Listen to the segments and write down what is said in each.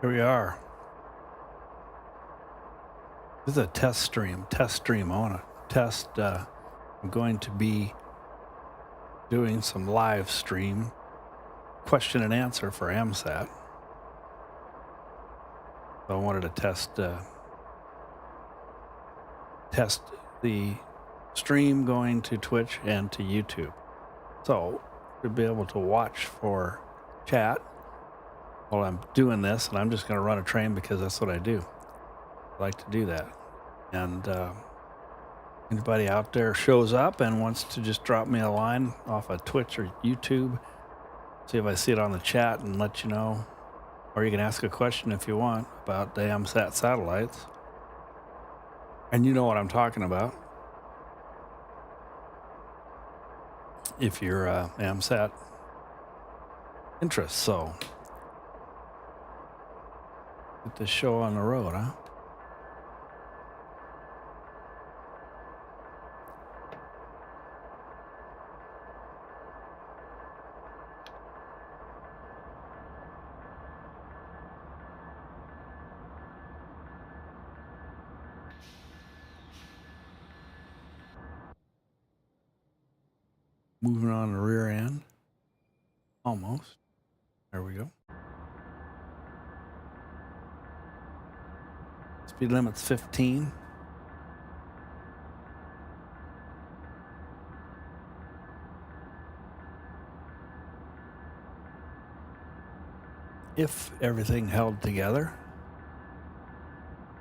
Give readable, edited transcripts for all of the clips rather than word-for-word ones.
Here we are. This is a test stream. I want to test. I'm going to be doing some live stream question and answer for AMSAT. So I wanted to test the stream going to Twitch and to YouTube. So you'll be able to watch for chat while I'm doing this, and I'm just going to run a train because that's what I do. I like to do that. And anybody out there shows up and wants to just drop me a line off of Twitch or YouTube, see if I see it on the chat and let you know. Or you can ask a question if you want about the AMSAT satellites. And you know what I'm talking about. If you're AMSAT interest. So get this show on the road, huh? Moving on the rear end. Almost. There we go. Speed limit's 15. If everything held together,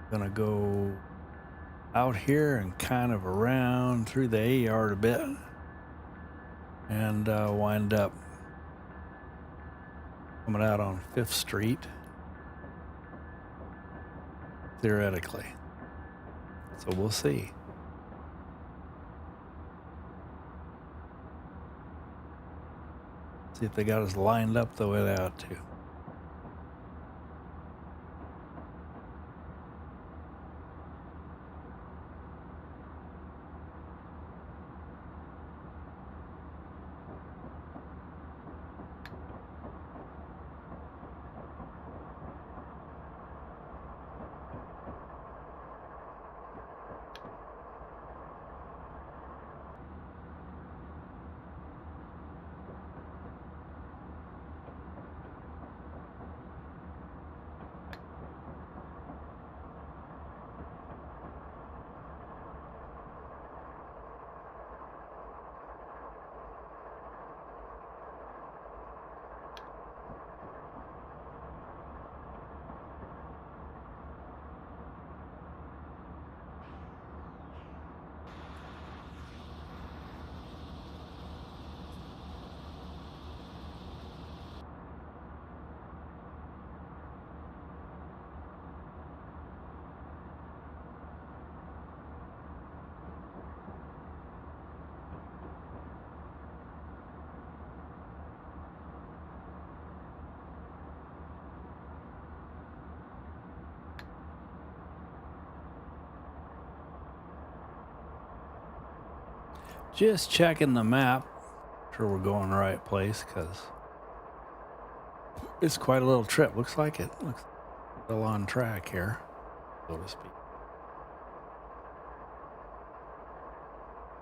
I'm gonna go out here and kind of around through the A yard a bit and wind up coming out on 5th Street, theoretically. So we'll see. See if they got us lined up the way they ought to. Just checking the map. Sure we're going the right place because it's quite a little trip. Looks like it. Looks still on track here, so to speak.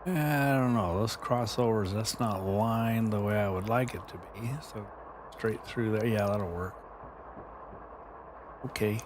I don't know. Those crossovers, that's not lined the way I would like it to be. So straight through there. Yeah, that'll work. Okay.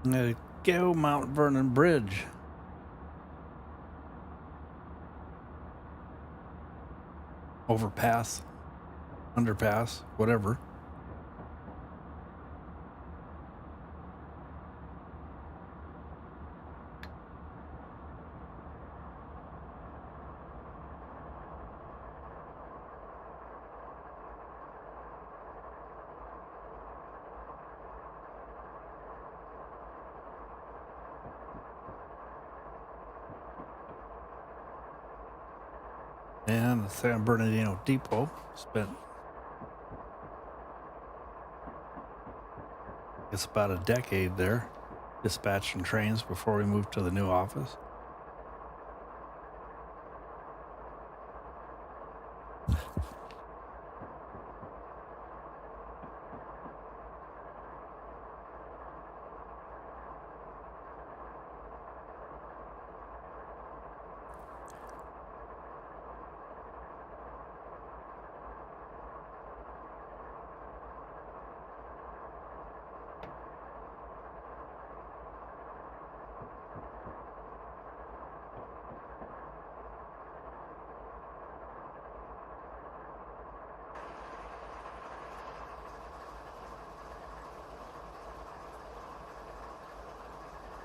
There go, Mount Vernon Bridge. Overpass, underpass, whatever. And the San Bernardino Depot spent, it's about a decade there, dispatching trains before we moved to the new office.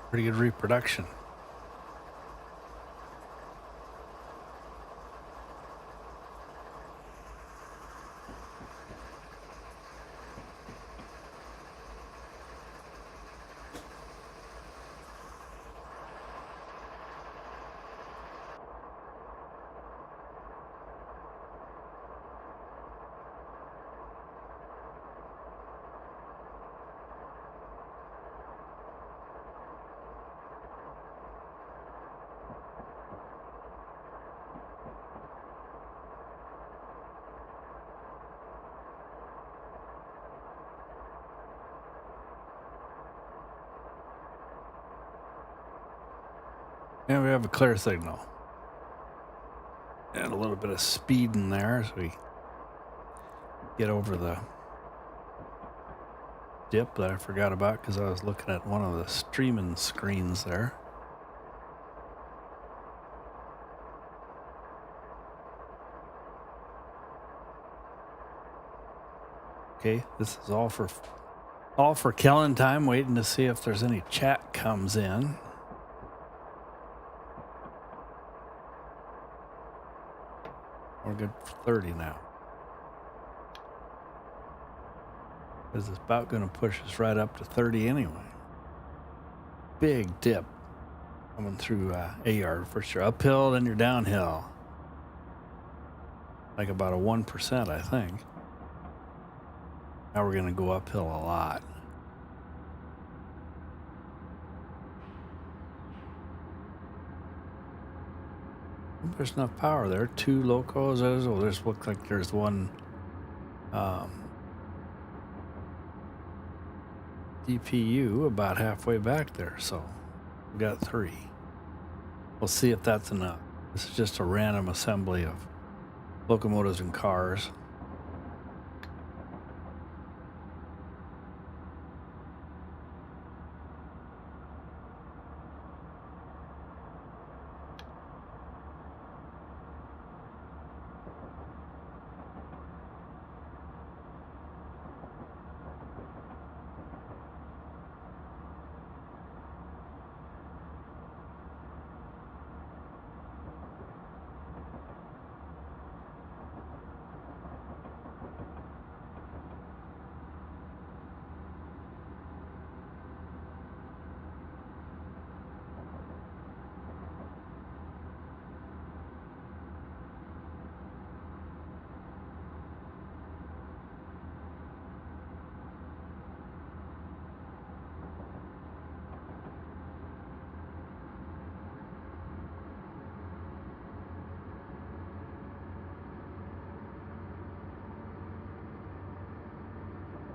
Pretty good reproduction. And we have a clear signal. And a little bit of speed in there as we get over the dip that I forgot about because I was looking at one of the streaming screens there. Okay, this is all for Kellen time, waiting to see if there's any chat comes in. We're good for 30 now. Because it's about going to push us right up to 30 anyway. Big dip coming through A-yard for sure. Uphill, then you're downhill. Like about a 1%, I think. Now we're going to go uphill a lot. There's enough power there. 2 locos. There's looks like there's one DPU about halfway back there. So we got 3. We'll see if that's enough. This is just a random assembly of locomotives and cars.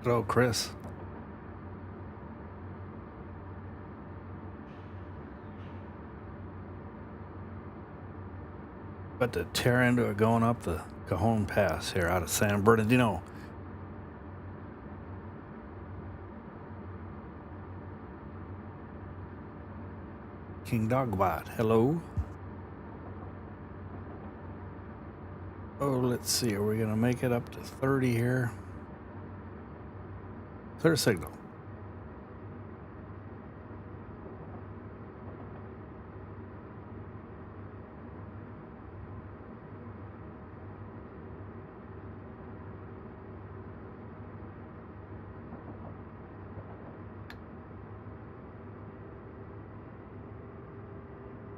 Hello, Chris. About to tear into it going up the Cajon Pass here out of San Bernardino. Barking Dogbot. Hello. Oh, let's see. Are we going to make it up to 30 here? Clear signal.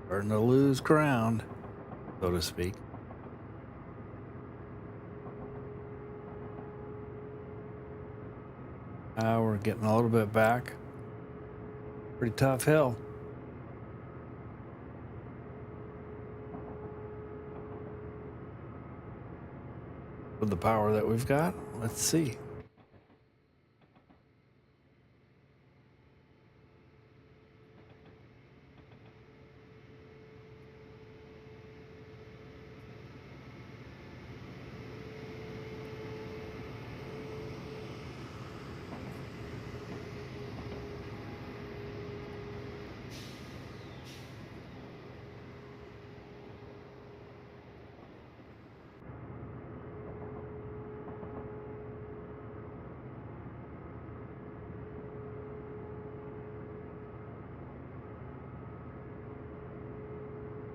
Starting to lose ground, so to speak. We're getting a little bit back. Pretty tough hill. With the power that we've got, let's see.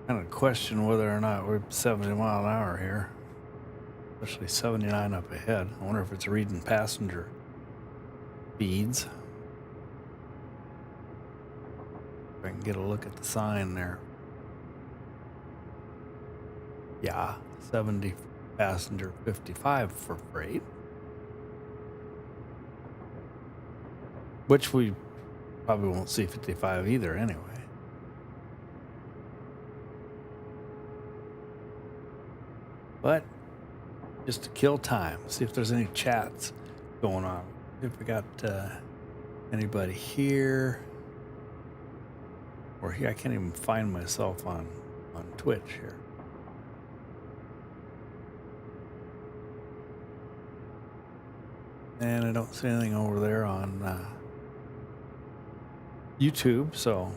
Kind of question whether or not we're 70 mile an hour here, especially 79 up ahead. I wonder if it's reading passenger speeds. If I can get a look at the sign there. Yeah, 70 passenger, 55 for freight. Which we probably won't see 55 either anyway. But just to kill time, see if there's any chats going on. If we got anybody here or here, I can't even find myself on Twitch here. And I don't see anything over there on YouTube, so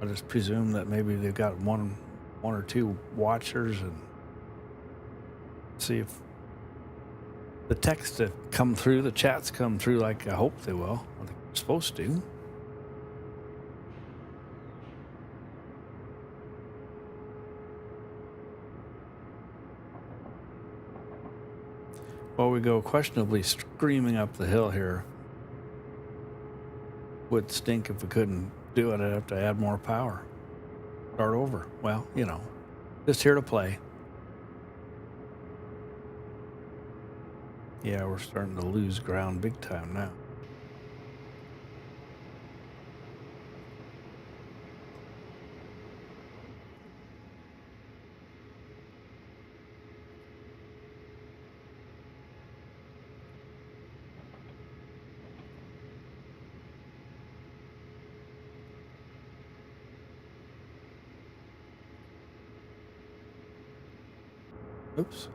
I just presume that maybe they've got one or two watchers, and see if the texts have come through, the chats come through like I hope they will. I think they're supposed to. While we go questionably screaming up the hill here, would stink if we couldn't do it. I'd have to add more power. Start over. Well, you know, just here to play. Yeah, we're starting to lose ground big time now. Oops.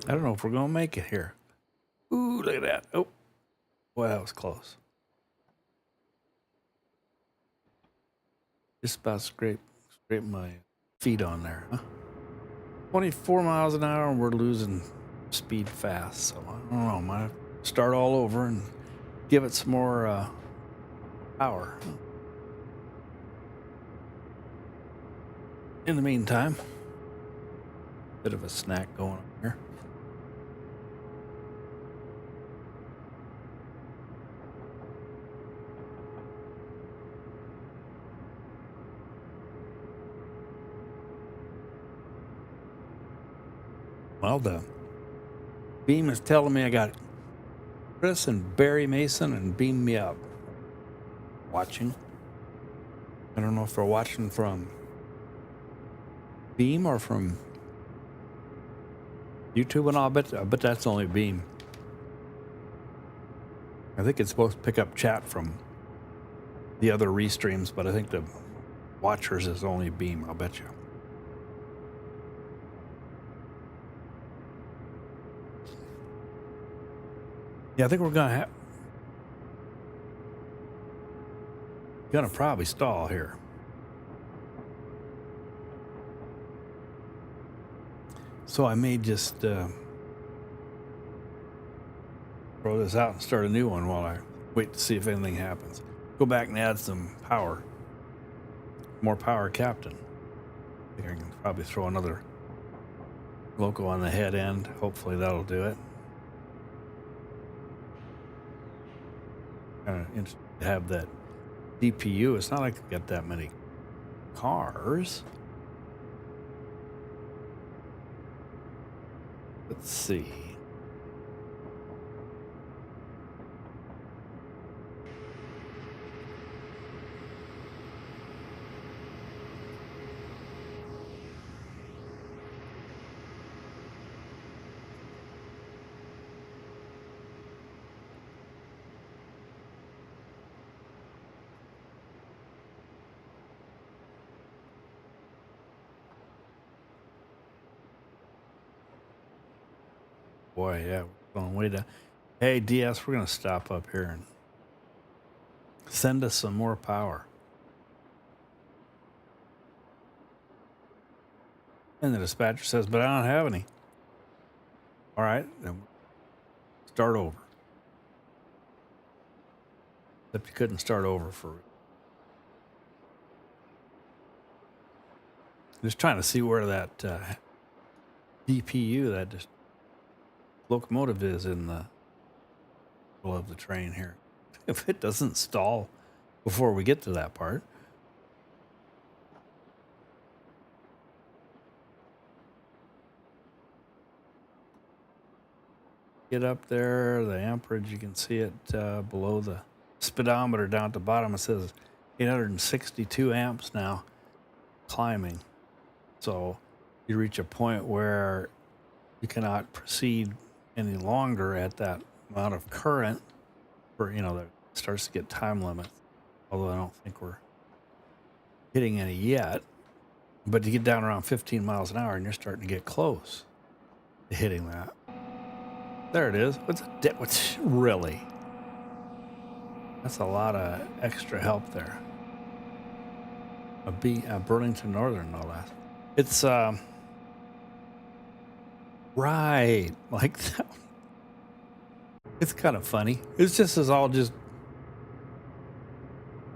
I don't know if we're going to make it here. Ooh, look at that. Oh, boy, that was close. Just about scrape my feet on there, huh? 24 miles an hour, and we're losing speed fast. So I don't know. I might have to start all over and give it some more power. In the meantime, bit of a snack going on here. Well, the beam is telling me I got Chris and Barry Mason and beam me up. Watching. I don't know if they're watching from Beam or from YouTube, and I bet that's only Beam. I think it's supposed to pick up chat from the other restreams, but I think the watchers is only beam, I'll bet you. Yeah, I think we're gonna probably stall here. So I may just throw this out and start a new one while I wait to see if anything happens. Go back and add some power. More power, Captain. I think I can probably throw another loco on the head end. Hopefully that'll do it. Kind of interesting to have that DPU. It's not like we got that many cars. Let's see. Boy, yeah, we're going way down. Hey, DS, we're going to stop up here and send us some more power. And the dispatcher says, but I don't have any. All right, then start over. Except you couldn't start over for... Just trying to see where that DPU, that just locomotive is in the middle of the train here. If it doesn't stall before we get to that part. Get up there, the amperage, you can see it below the speedometer down at the bottom. It says 862 amps now, climbing. So you reach a point where you cannot proceed any longer at that amount of current, for, you know, that starts to get time limits. Although I don't think we're hitting any yet. But you get down around 15 miles an hour and you're starting to get close to hitting that. There it is. What's really? That's a lot of extra help there. A Burlington Northern, no less. It's right like that. It's kind of funny. It's just as all just.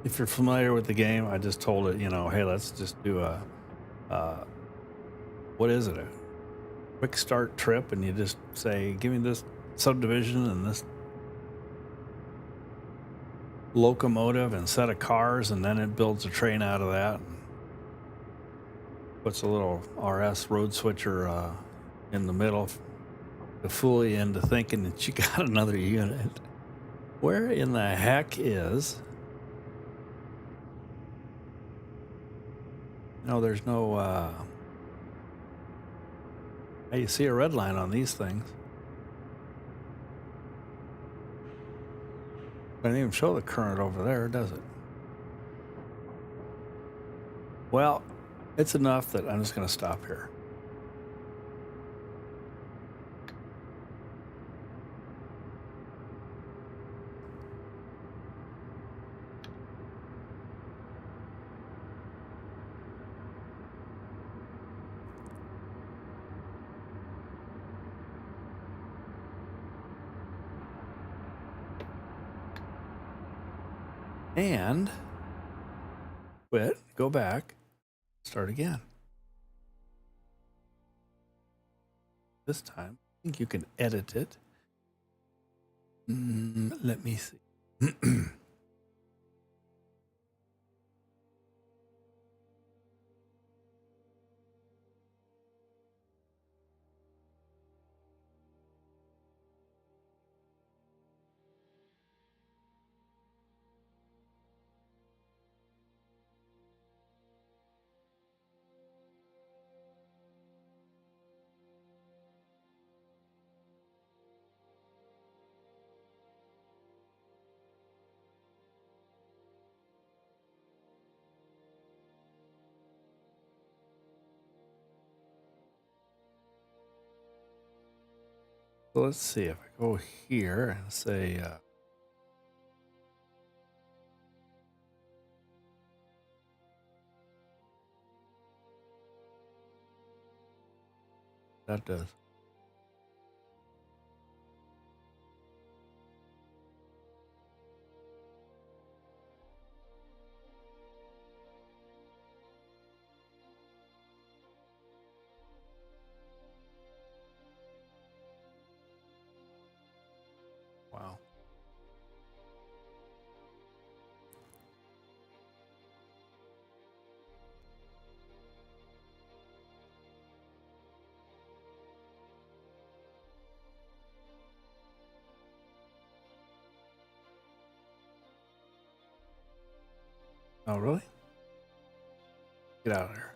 If you're familiar with the game, I just told it, you know, hey, let's just do a what is it? A quick start trip, and you just say, give me this subdivision and this locomotive and set of cars, and then it builds a train out of that. And puts a little RS road switcher in the middle to fool you into thinking that you got another unit. Where in the heck is... No, there's no... Hey, you see a red line on these things. Doesn't even show the current over there, does it? Well, it's enough that I'm just going to stop here. And quit, go back, start again. This time, I think you can edit it. Let me see. So let's see if I go here and say, that does. Wow. Oh, really? Get out of here.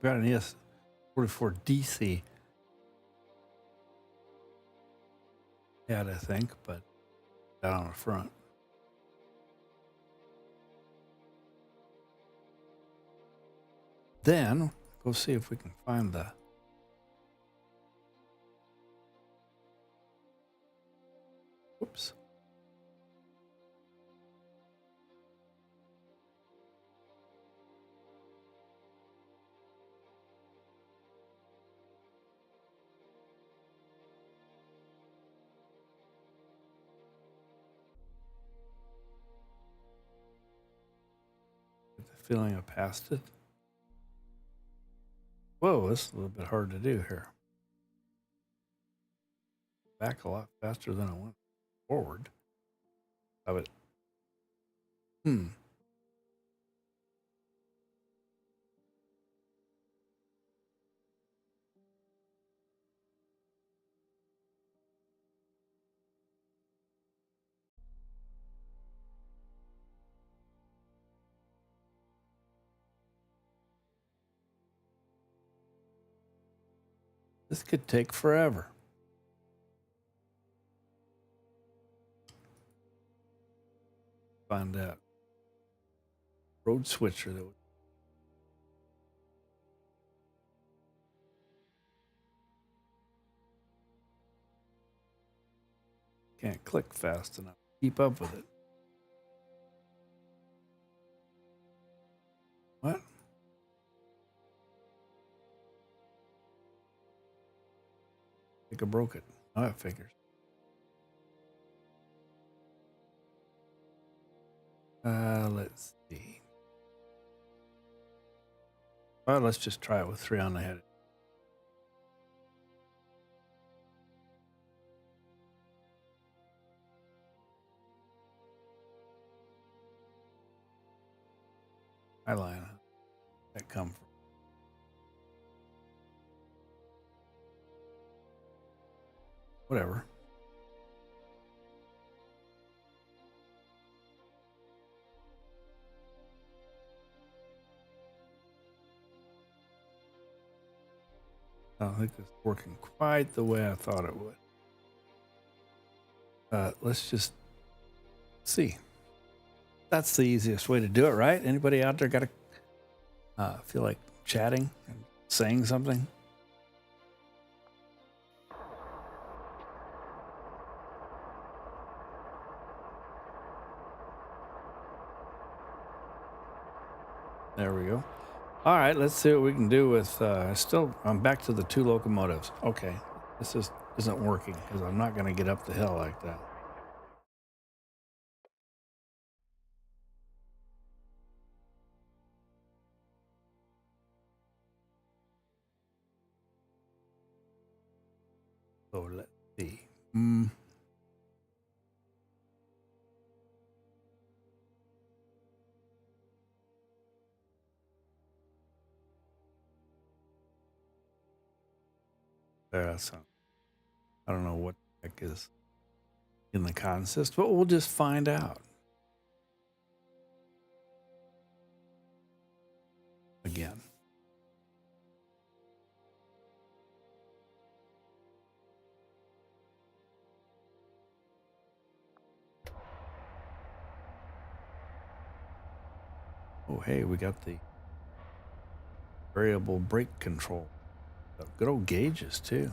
Got an ES44 DC head, I think, but not on the front. Then go see if we can find the. Whoops. Get the feeling I passed it. Whoa, this is a little bit hard to do here. Back a lot faster than I went forward. Of it. This could take forever. Find that road switcher that would. Can't click fast enough. Keep up with it. What? I think I broke it. Oh, that figures. Let's see. Well, let's just try it with 3 on the head. Eyeliner. That come from. Whatever. I don't think it's working quite the way I thought it would. Let's just see. That's the easiest way to do it, right? Anybody out there got to feel like chatting and saying something? There we go. All right, let's see what we can do with. I'm back to the 2 locomotives. Okay, this isn't working because I'm not going to get up the hill like that. So let's see. So I don't know what the heck is in the consist, but we'll just find out. Again. Oh, hey, we got the variable brake control. Good old gauges, too.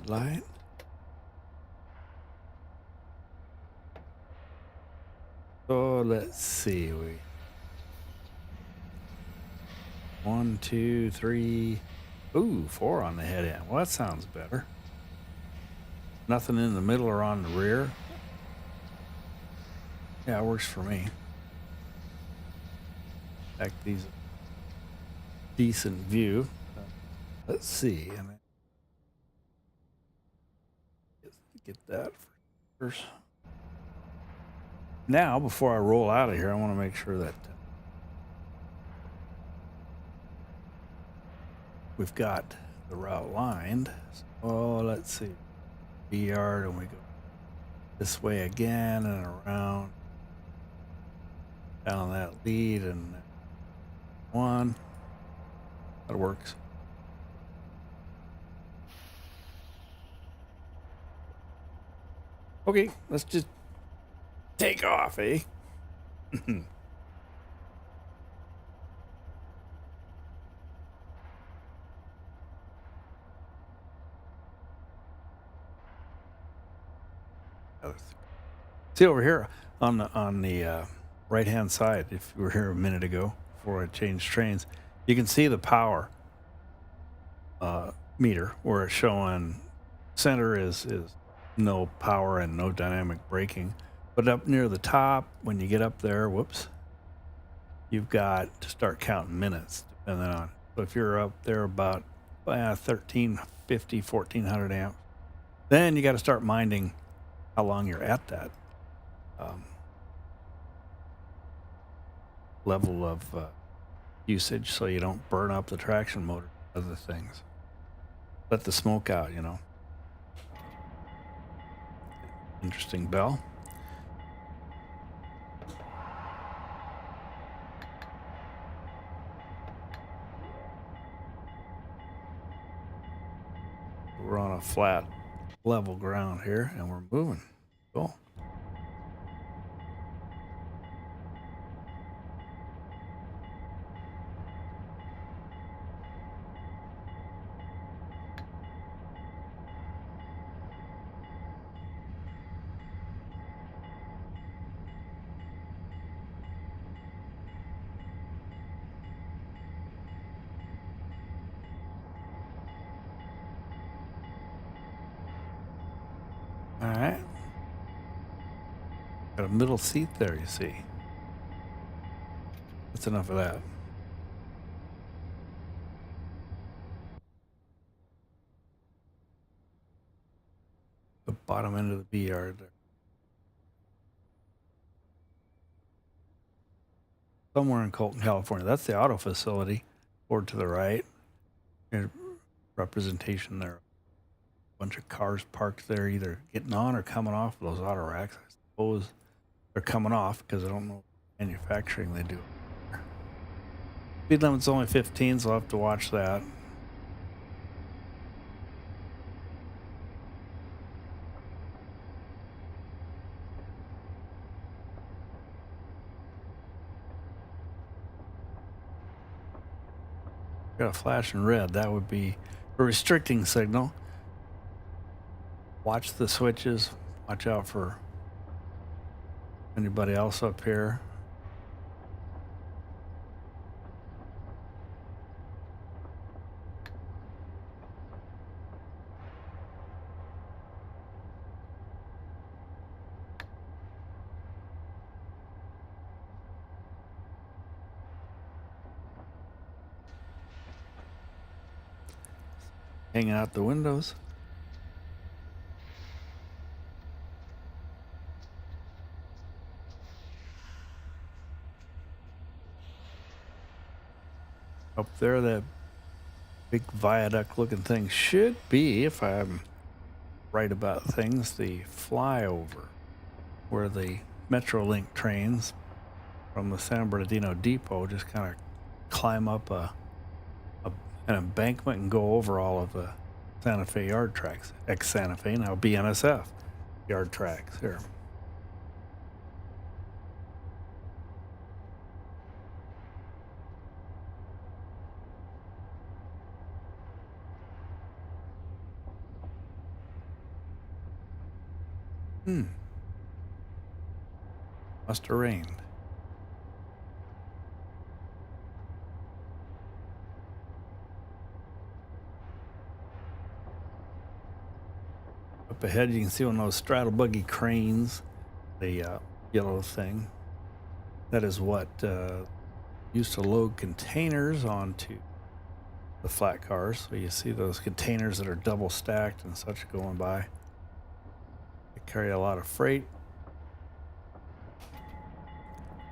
Light. So let's see. 1, 2, 3. Ooh, 4 on the head end. Well, that sounds better. Nothing in the middle or on the rear. Yeah, it works for me. In fact, these decent view. Let's see. I mean, get that first. Now, before I roll out of here, I want to make sure that we've got the route lined. So let's see. B-yard, and we go this way again and around down that lead, and one. That works. Okay, let's just take off, eh? See over here on the right hand side, if you were here a minute ago before I changed trains, you can see the power meter where it's showing center is no power and no dynamic braking. But up near the top, when you get up there, whoops, you've got to start counting minutes depending on. So if you're up there about 1350, 1400 amps, then you got to start minding how long you're at that level of usage, so you don't burn up the traction motor, other things. Let the smoke out, you know. Interesting bell. We're on a flat, level ground here, and we're moving. Cool. All right. Got a middle seat there, you see. That's enough of that. The bottom end of the B-yard there. Somewhere in Colton, California. That's the auto facility. Or to the right. There's representation there. A bunch of cars parked there, either getting on or coming off of those auto racks. I suppose they're coming off because I don't know what manufacturing they do. Speed limit's only 15, so I'll have to watch that. Got a flash in red. That would be a restricting signal. Watch the switches. Watch out for anybody else up here. hanging out the windows. Up there, that big viaduct looking thing should be, if I'm right about things, the flyover where the Metrolink trains from the San Bernardino depot just kind of climb up an embankment and go over all of the Santa Fe yard tracks, ex-Santa Fe, now BNSF yard tracks here. Must have rained. Up ahead, you can see one of those straddle buggy cranes, the yellow thing. That is what used to load containers onto the flat cars. So you see those containers that are double stacked and such going by. They carry a lot of freight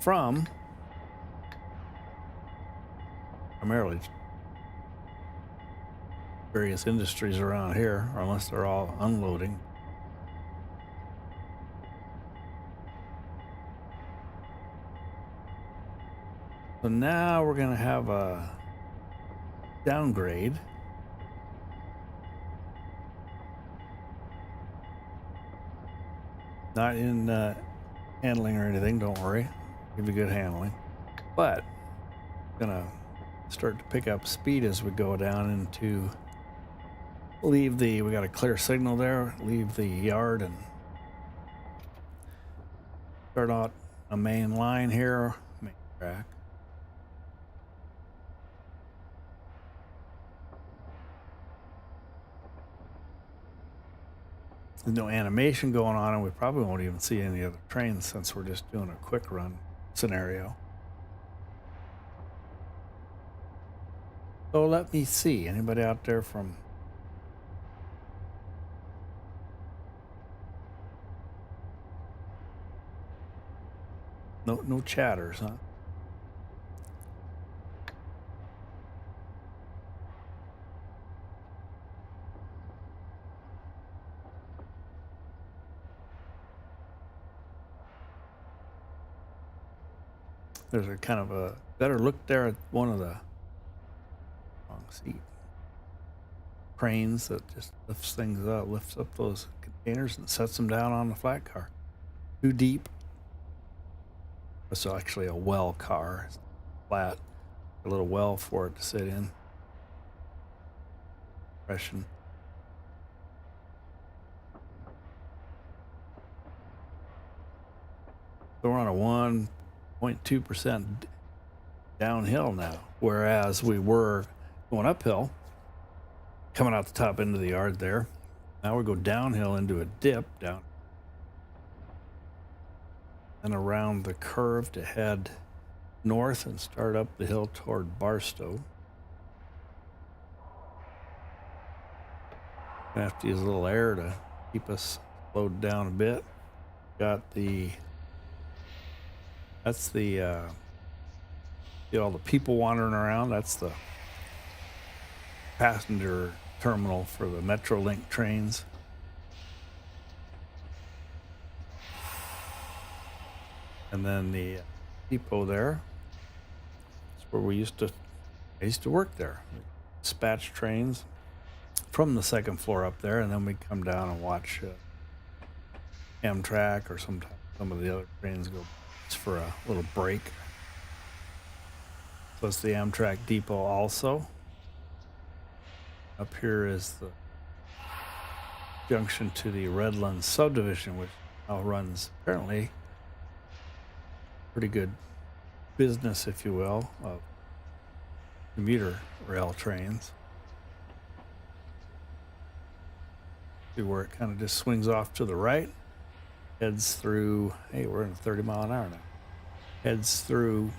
from primarily various industries around here, or unless they're all unloading. So now we're going to have a downgrade. Not in handling or anything, don't worry. Give you good handling. But gonna start to pick up speed as we go down into we got a clear signal there, leave the yard and start out a main line here, main track. There's no animation going on, and we probably won't even see any other trains since we're just doing a quick run scenario. So let me see. Anybody out there from no chatters, huh? There's a kind of a better look there at one of the cranes that just lifts things up, lifts up those containers and sets them down on the flat car. Too deep. It's actually a well car. It's flat. A little well for it to sit in. Compression. So we're on a 1.2% downhill now, whereas we were going uphill, coming out the top end of the yard there. Now we go downhill into a dip down and around the curve to head north and start up the hill toward Barstow. Gonna have to use a little air to keep us slowed down a bit. Got that's the all the people wandering around. That's the passenger terminal for the Metrolink trains. And then the depot there. That's where I used to work there. Dispatch trains from the second floor up there, and then we come down and watch Amtrak, or sometimes some of the other trains go for a little break. So it's the Amtrak depot also. Up here is the junction to the Redlands subdivision, which now runs apparently pretty good business, if you will, of commuter rail trains. See where it kind of just swings off to the right, heads through, hey, we're in 30 mile an hour now, heads through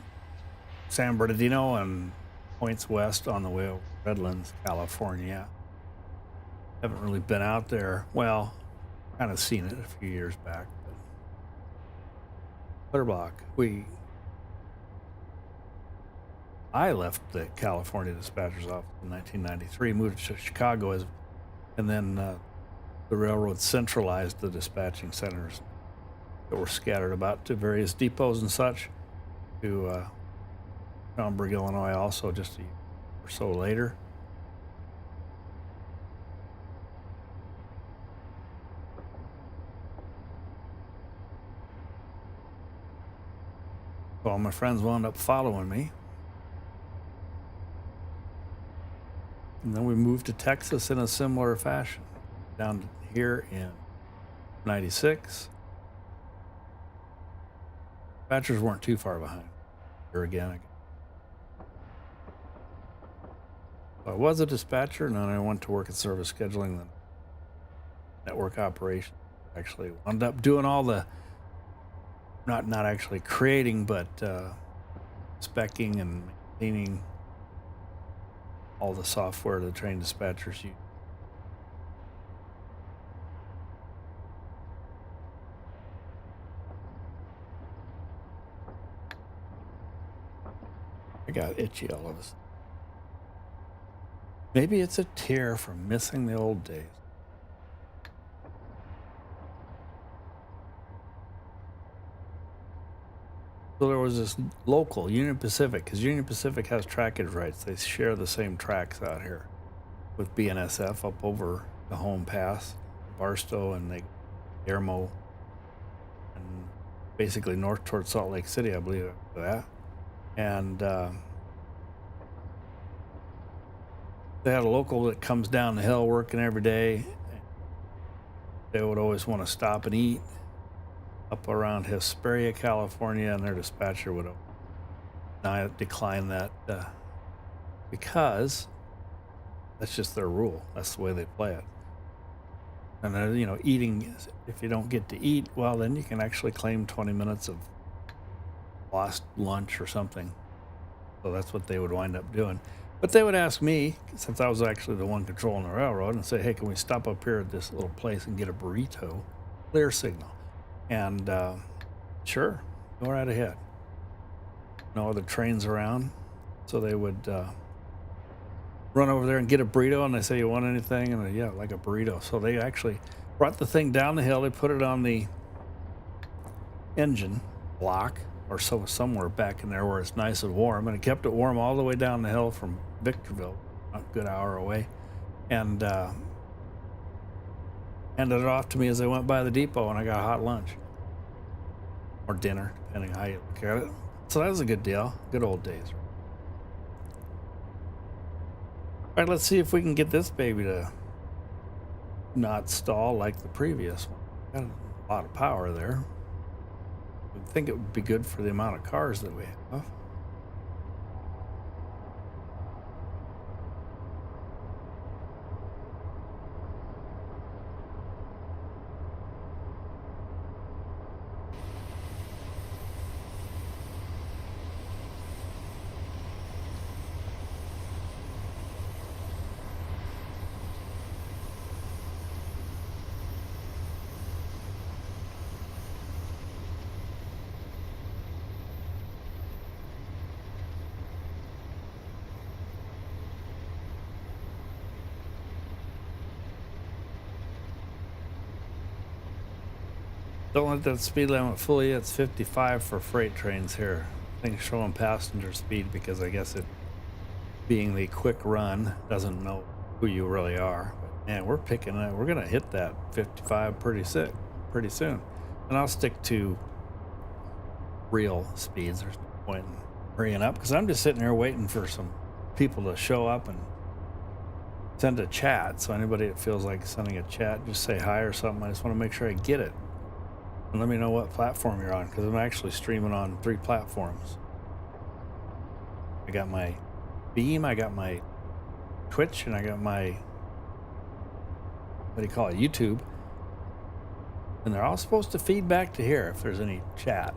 San Bernardino and points west on the way over Redlands, California. Haven't really been out there. Well, kind of seen it a few years back. Clutterblock. I left the California Dispatcher's Office in 1993, moved to Chicago, and then the railroad centralized the dispatching centers that were scattered about to various depots and such to Schaumburg, Illinois, also just a year or so later. So all my friends wound up following me. And then we moved to Texas in a similar fashion. Down here in 96. Dispatchers weren't too far behind. Here again. I was a dispatcher, and then I went to work at service scheduling, the network operation. Actually wound up doing all the, not actually creating, but speccing and maintaining all the software the trained dispatchers use. I got itchy all of a sudden. Maybe it's a tear from missing the old days. So there was this local, Union Pacific, because Union Pacific has trackage rights. They share the same tracks out here with BNSF up over the Home Pass, Barstow, and Yermo, and basically north towards Salt Lake City, I believe, after that. And they had a local that comes down the hill working every day. They would always want to stop and eat up around Hesperia, California, and their dispatcher would decline that because that's just their rule. That's the way they play it. And you know, eating, if you don't get to eat, well, then you can actually claim 20 minutes of lost lunch or something. So that's what they would wind up doing. But they would ask me, since I was actually the one controlling the railroad, and say, hey, can we stop up here at this little place and get a burrito? Clear signal. And sure, go right ahead. No other trains around. So they would run over there and get a burrito, and they say, you want anything? And yeah, like a burrito. So they actually brought the thing down the hill. They put it on the engine block, or so somewhere back in there where it's nice and warm, and it kept it warm all the way down the hill from Victorville, a good hour away, and handed it off to me as I went by the depot, and I got a hot lunch or dinner, depending on how you look at it. So that was a good deal. Good old days. All right, let's see if we can get this baby to not stall like the previous one. Got a lot of power there. I think it would be good for the amount of cars that we have. Don't let that speed limit fool you. It's 55 for freight trains here. I think showing passenger speed because I guess it, being the quick run, doesn't know who you really are. But man, we're gonna hit that 55 pretty soon. And I'll stick to real speeds. There's no point in hurrying up because I'm just sitting here waiting for some people to show up and send a chat. So anybody that feels like sending a chat, just say hi or something. I just want to make sure I get it. And let me know what platform you're on, because I'm actually streaming on 3 platforms. I got my Beam, I got my Twitch, and I got my, what do you call it, YouTube. And they're all supposed to feed back to here if there's any chat.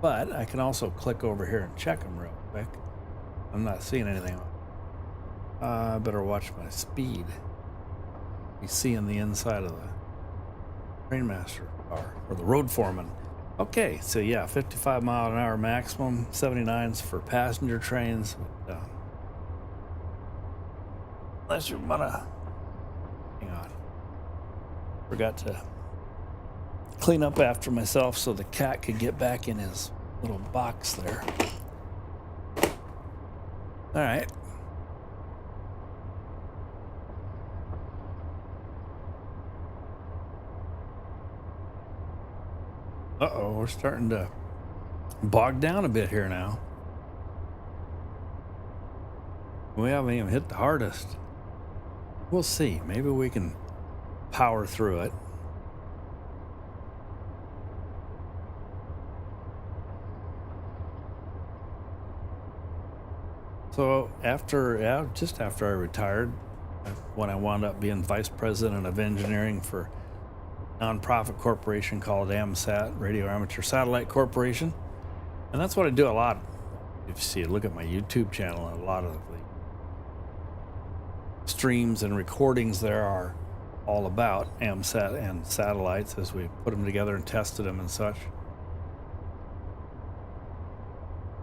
But I can also click over here and check them real quick. I'm not seeing anything. I better watch my speed. be seeing the inside of the trainmaster car or the road foreman. Okay, so yeah, 55 mile an hour maximum, 79s for passenger trains. Unless you wanna, hang on, forgot to clean up after myself so the cat could get back in his little box there. All right. Uh-oh, we're starting to bog down a bit here now. We haven't even hit the hardest. We'll see. Maybe we can power through it. So just after I retired, when I wound up being vice president of engineering for a nonprofit corporation called AMSAT, Radio Amateur Satellite Corporation. And that's what I do a lot. If you see, look at my YouTube channel, a lot of the streams and recordings there are all about AMSAT and satellites as we put them together and tested them and such.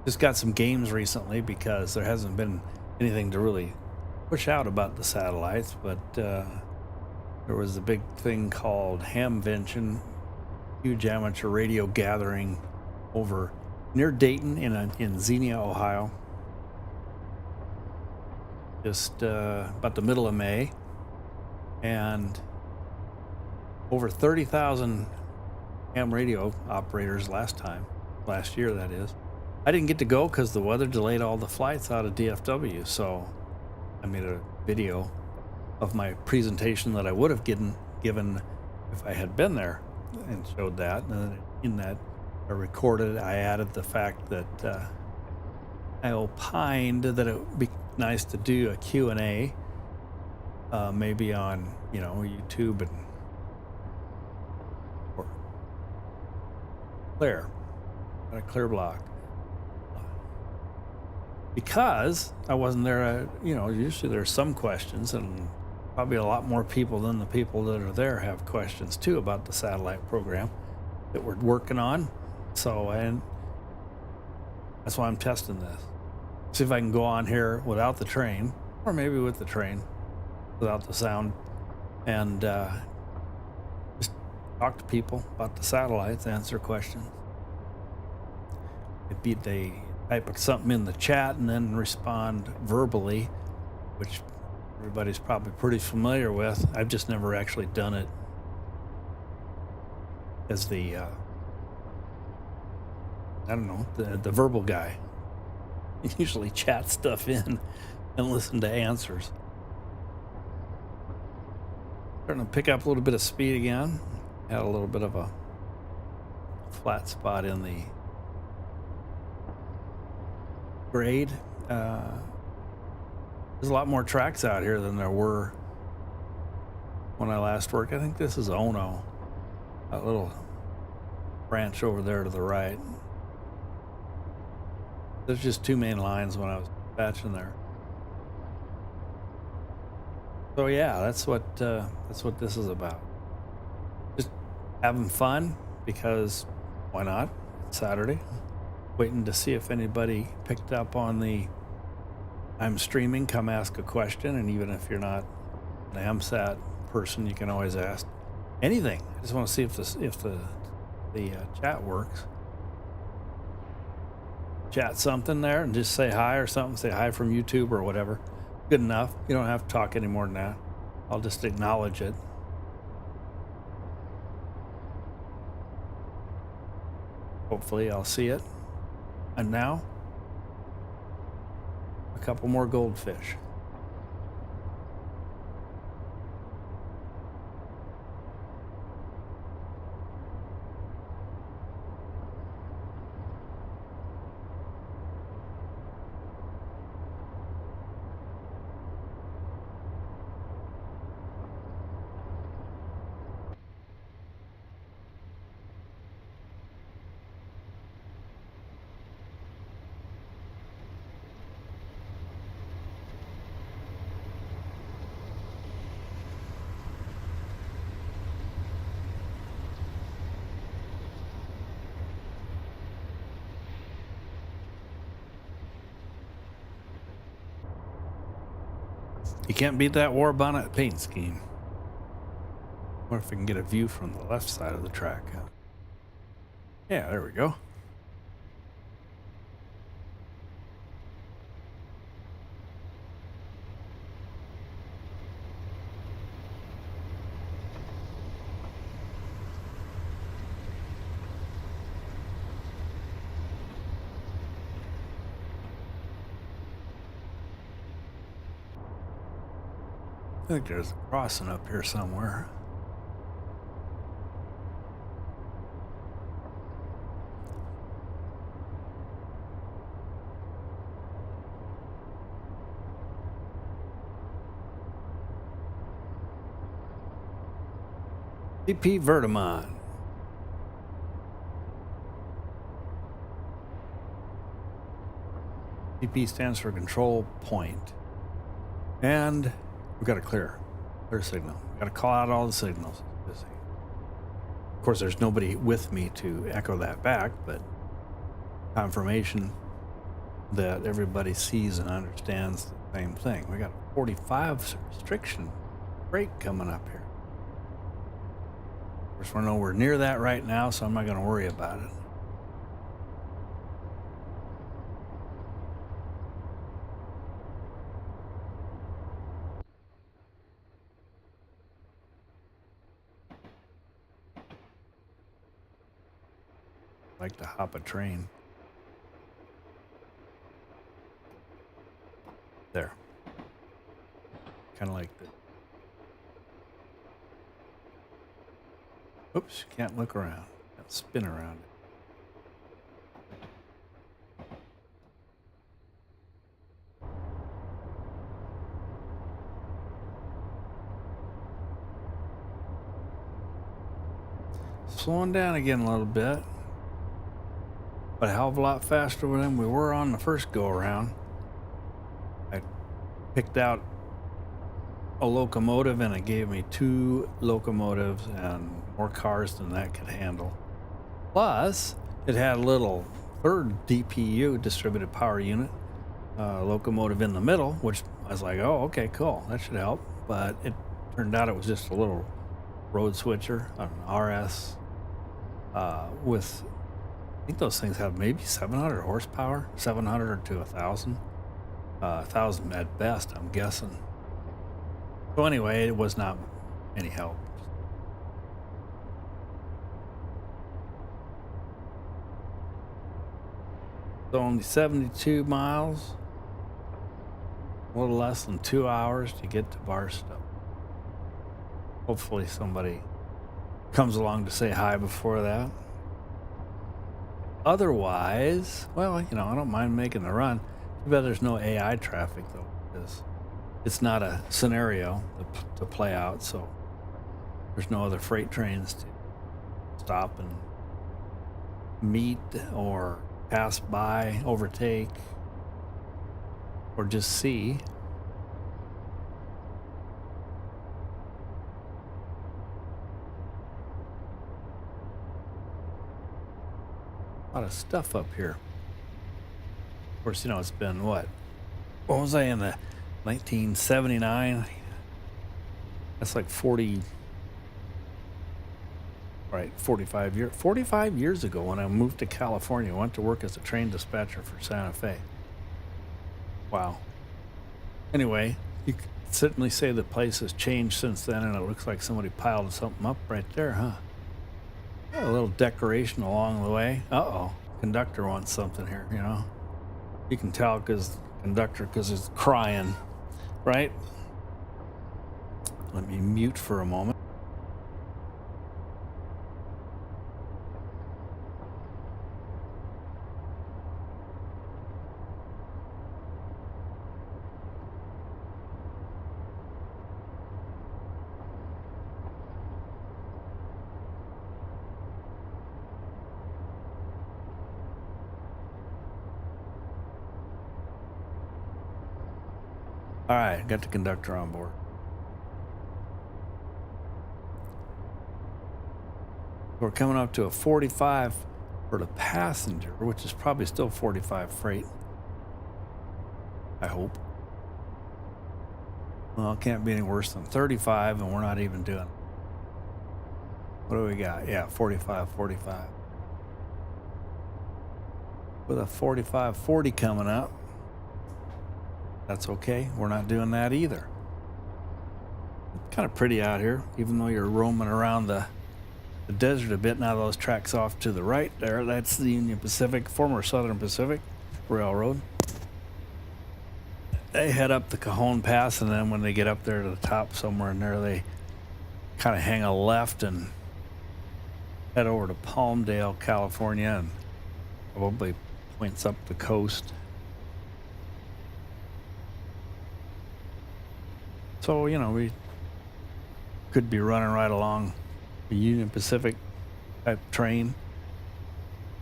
Just got some games recently because there hasn't been anything to really push out about the satellites, but there was a big thing called Hamvention, huge amateur radio gathering over near Dayton in Xenia, Ohio. Just about the middle of May, and over 30,000 ham radio operators last year that is. I didn't get to go because the weather delayed all the flights out of DFW, so I made a video of my presentation that I would have given if I had been there and showed that. And in that I added the fact that I opined that it would be nice to do a Q&A maybe on YouTube and or clear block. Because I wasn't there, usually there's some questions, and probably a lot more people than the people that are there have questions too about the satellite program that we're working on. So, and that's why I'm testing this. See if I can go on here without the train, or maybe with the train, without the sound, and just talk to people about the satellites, answer questions. Maybe they type something in the chat and then respond verbally, which everybody's probably pretty familiar with. I've just never actually done it as the the verbal guy. I usually chat stuff in and listen to answers. Starting to pick up a little bit of speed again. Had a little bit of a flat spot in the grade. There's a lot more tracks out here than there were when I last worked. I think this is Ono, that little branch over there to the right. There's just two main lines when I was patching there. So yeah, that's what this is about. Just having fun, because why not? It's Saturday. Waiting to see if anybody picked up on the I'm streaming, come ask a question, and even if you're not an AMSAT person, you can always ask anything. I just want to see if the chat works. Chat something there and just say hi or something. Say hi from YouTube or whatever. Good enough. You don't have to talk any more than that. I'll just acknowledge it. Hopefully I'll see it. And now, a couple more goldfish. You can't beat that war bonnet paint scheme. What if we can get a view from the left side of the track? Yeah, there we go. I think there's a crossing up here somewhere. CP Vertimon. CP stands for control point. And we've got a clear signal. We've got to call out all the signals. Of course, there's nobody with me to echo that back, but confirmation that everybody sees and understands the same thing. We got a 45 restriction break coming up here. Of course, we're nowhere near that right now, so I'm not going to worry about it. Like to hop a train. There. Kind of like the... Oops, can't look around. Can't spin around it. Slowing down again a little bit. But a hell of a lot faster than we were on the first go around. I picked out a locomotive and it gave me 2 locomotives and more cars than that could handle. Plus, it had a little third DPU, distributed power unit, locomotive in the middle, which I was like, oh, okay, cool, that should help. But it turned out it was just a little road switcher, an RS, with, I think those things have maybe 700 horsepower, 700 to 1,000. 1,000 at best, I'm guessing. So anyway, it was not any help. So only 72 miles, a little less than 2 hours to get to Barstow. Hopefully somebody comes along to say hi before that. Otherwise, well, you know, I don't mind making the run. Too bad there's no AI traffic though, because it's not a scenario to play out, so there's no other freight trains to stop and meet or pass by, overtake, or just see. A lot of stuff up here. Of course, you know, it's been what was I in the 1979? That's like 40, right, 45 years ago when I moved to California. I went to work as a train dispatcher for Santa Fe. Wow. Anyway, you could certainly say the place has changed since then, and it looks like somebody piled something up right there, huh? A little decoration along the way. Uh-oh, conductor wants something here, you know. You can tell because it's crying, right? Let me mute for a moment. All right, got the conductor on board. We're coming up to a 45 for the passenger, which is probably still 45 freight. I hope. Well, it can't be any worse than 35, and we're not even doing. What do we got? Yeah, 45, 45. With a 45, 40 coming up. That's okay. We're not doing that either. It's kind of pretty out here, even though you're roaming around the desert a bit. Now those tracks off to the right there, that's the Union Pacific, former Southern Pacific Railroad. They head up the Cajon Pass, and then when they get up there to the top somewhere in there, they kind of hang a left and head over to Palmdale, California, and probably points up the coast. So, you know, we could be running right along the Union Pacific type train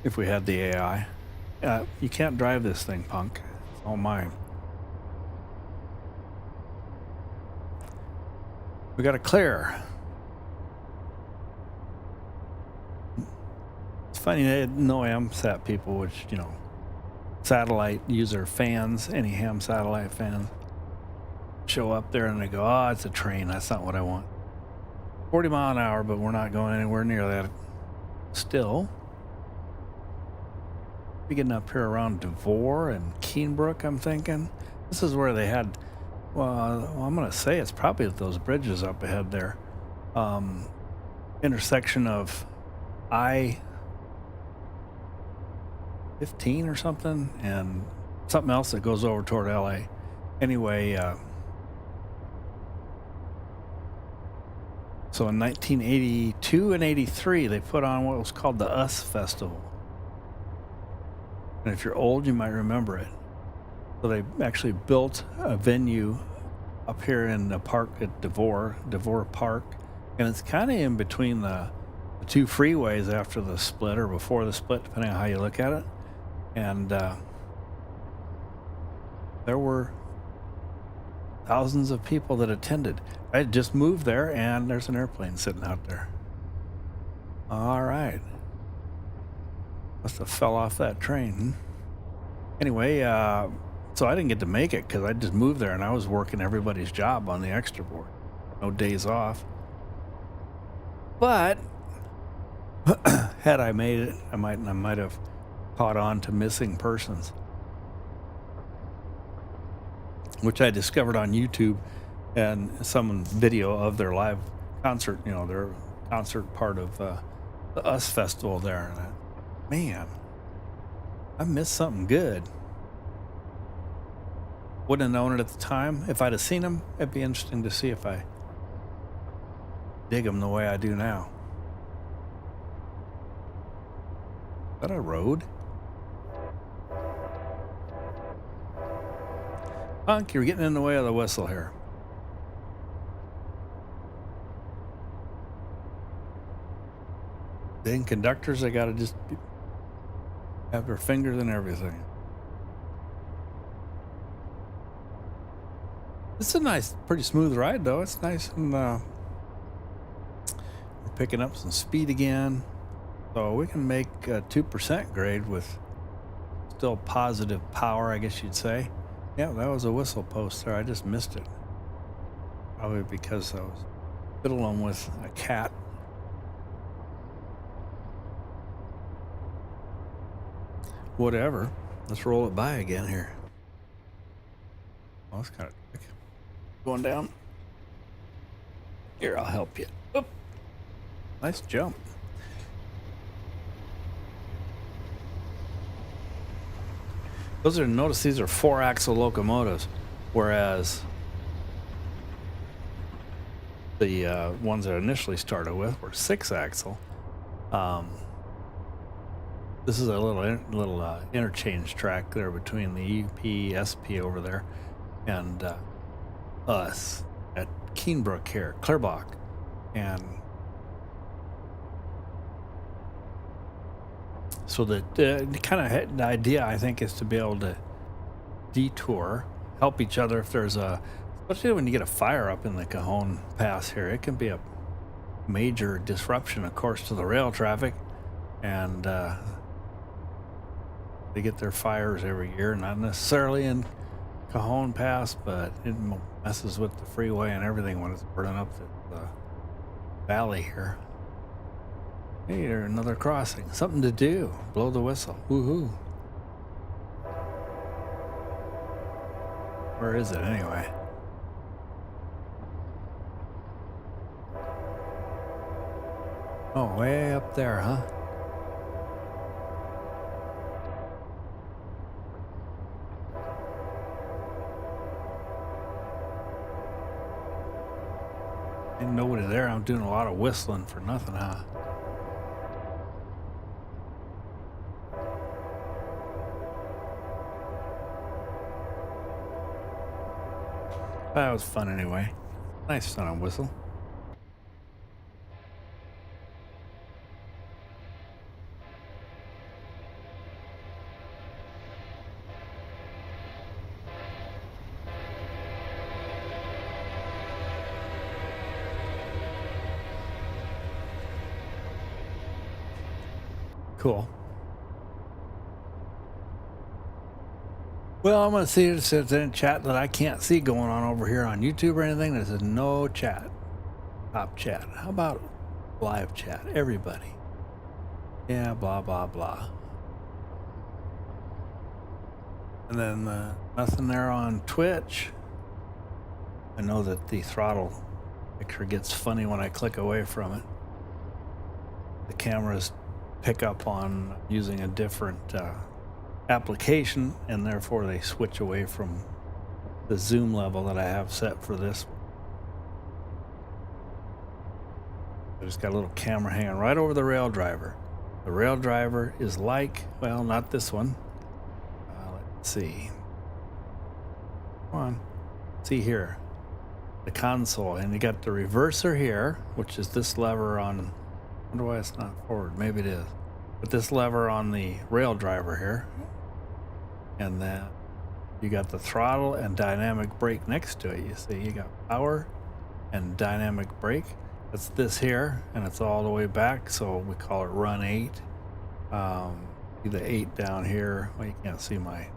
if we had the AI. You can't drive this thing, punk. It's all mine. We got to clear. It's funny, they had no AMSAT people, which, you know, satellite user fans, any ham satellite fans, show up there and they go, oh, it's a train. That's not what I want. 40 mile an hour, but we're not going anywhere near that. Still, we're getting up here around Devore and Keenbrook, I'm thinking. This is where they had, well, I'm going to say it's probably those bridges up ahead there. Intersection of I-15 or something, and something else that goes over toward LA. Anyway, so in 1982 and 83, they put on what was called the US Festival. And if you're old, you might remember it. So they actually built a venue up here in the park at Devore Park. And it's kind of in between the two freeways after the split or before the split, depending on how you look at it. And there were thousands of people that attended. I had just moved there, and there's an airplane sitting out there. All right. Must have fell off that train. Anyway, so I didn't get to make it because I just moved there, and I was working everybody's job on the extra board. No days off. But had I made it, I might have caught on to missing persons, which I discovered on YouTube and some video of their live concert, you know, their concert part of the US Festival there. And man, I missed something good. Wouldn't have known it at the time. If I'd have seen them, it'd be interesting to see if I dig them the way I do now. Is that a road? Punk, you're getting in the way of the whistle here. Then conductors, they got to just have their fingers and everything. It's a nice, pretty smooth ride, though. It's nice, and we're picking up some speed again. So we can make a 2% grade with still positive power, I guess you'd say. Yeah, that was a whistle post there. I just missed it. Probably because I was fiddling with a cat. Whatever. Let's roll it by again here. Oh, that's kind of quick. Going down. Here, I'll help you. Oop. Nice jump. Notice these are 4-axle locomotives, whereas the ones that I initially started with were 6-axle. This is a little interchange track there between the UP-SP over there and us at Keenbrook here, Clearbach. And so the idea, I think, is to be able to detour, help each other if there's especially when you get a fire up in the Cajon Pass here, it can be a major disruption, of course, to the rail traffic. And they get their fires every year, not necessarily in Cajon Pass, but it messes with the freeway and everything when it's burning up the valley here. Hey, there's another crossing. Something to do. Blow the whistle. Woohoo. Where is it anyway? Oh, way up there, huh? Ain't nobody there. I'm doing a lot of whistling for nothing, huh? That was fun anyway. Nice sound whistle. Cool. Well, I'm going to see if there's any chat that I can't see going on over here on YouTube or anything. There's no chat. Top chat. How about live chat? Everybody. Yeah, blah, blah, blah. And then nothing there on Twitch. I know that the throttle picture gets funny when I click away from it. The cameras pick up on using a different application, and therefore they switch away from the zoom level that I have set for this. I just got a little camera hanging right over the rail driver. The rail driver is like, well, not this one. Let's see. Come on. See here. The console, and you got the reverser here, which is this lever on, I wonder why it's not forward, maybe it is. But this lever on the rail driver here, and then you got the throttle and dynamic brake next to it. You see, you got power and dynamic brake. That's this here, and it's all the way back, so we call it run 8. See the 8 down here. Well, you can't see my,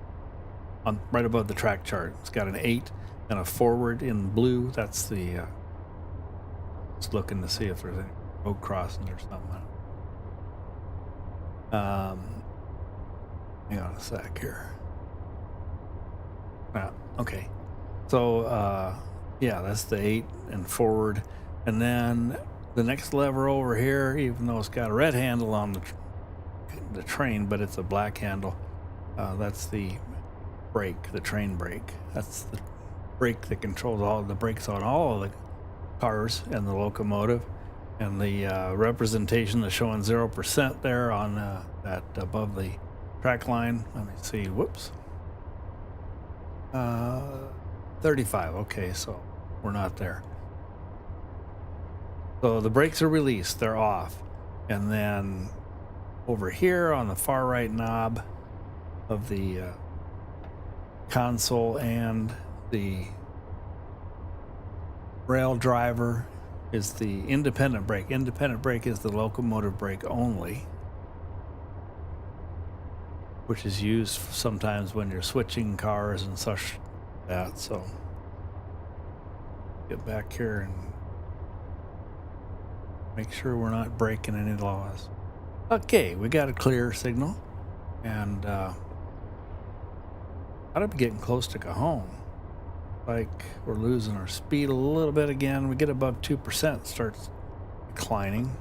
right above the track chart. It's got an 8 and a forward in blue. That's the, just looking to see if there's any road crossings or something. Hang on a sec here. Okay. So, yeah, that's the 8 and forward. And then the next lever over here, even though it's got a red handle on the train, but it's a black handle, that's the brake, the train brake. That's the brake that controls all the brakes on all of the cars and the locomotive. And the representation is showing 0% there on that above the track line. Let me see. Whoops. 35. Okay, so we're not there. So the brakes are released. They're off. And then over here on the far right knob of the console and the rail driver is the independent brake. Independent brake is the locomotive brake only, which is used sometimes when you're switching cars and such that. So get back here and make sure we're not breaking any laws. Okay, we got a clear signal, and ought to be getting close to Cajon. Like we're losing our speed a little bit again. We get above 2%, starts declining.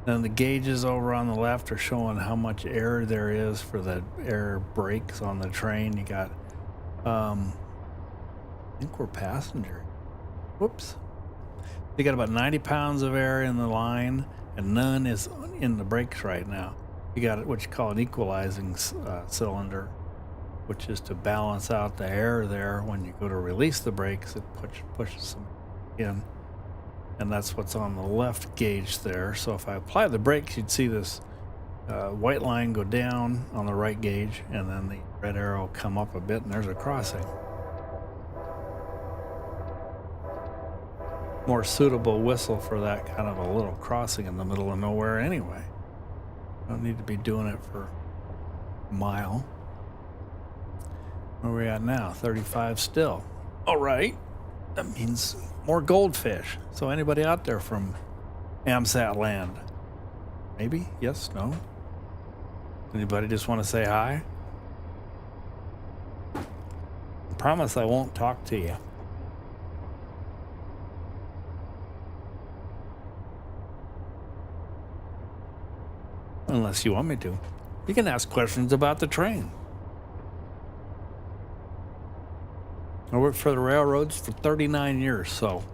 Then the gauges over on the left are showing how much air there is for the air brakes on the train. You got, I think we're passenger. Whoops. You got about 90 pounds of air in the line, and none is in the brakes right now. You got what you call an equalizing cylinder, which is to balance out the air there. When you go to release the brakes, it pushes some in. And that's what's on the left gauge there. So if I apply the brakes, you'd see this white line go down on the right gauge, and then the red arrow come up a bit, and there's a crossing. More suitable whistle for that kind of a little crossing in the middle of nowhere anyway. Don't need to be doing it for a mile. Where are we at now? 35 still. All right. That means more goldfish. So anybody out there from AMSAT land? Maybe? Yes? No? Anybody just want to say hi? I promise I won't talk to you. Unless you want me to. You can ask questions about the train. I worked for the railroads for 39 years, so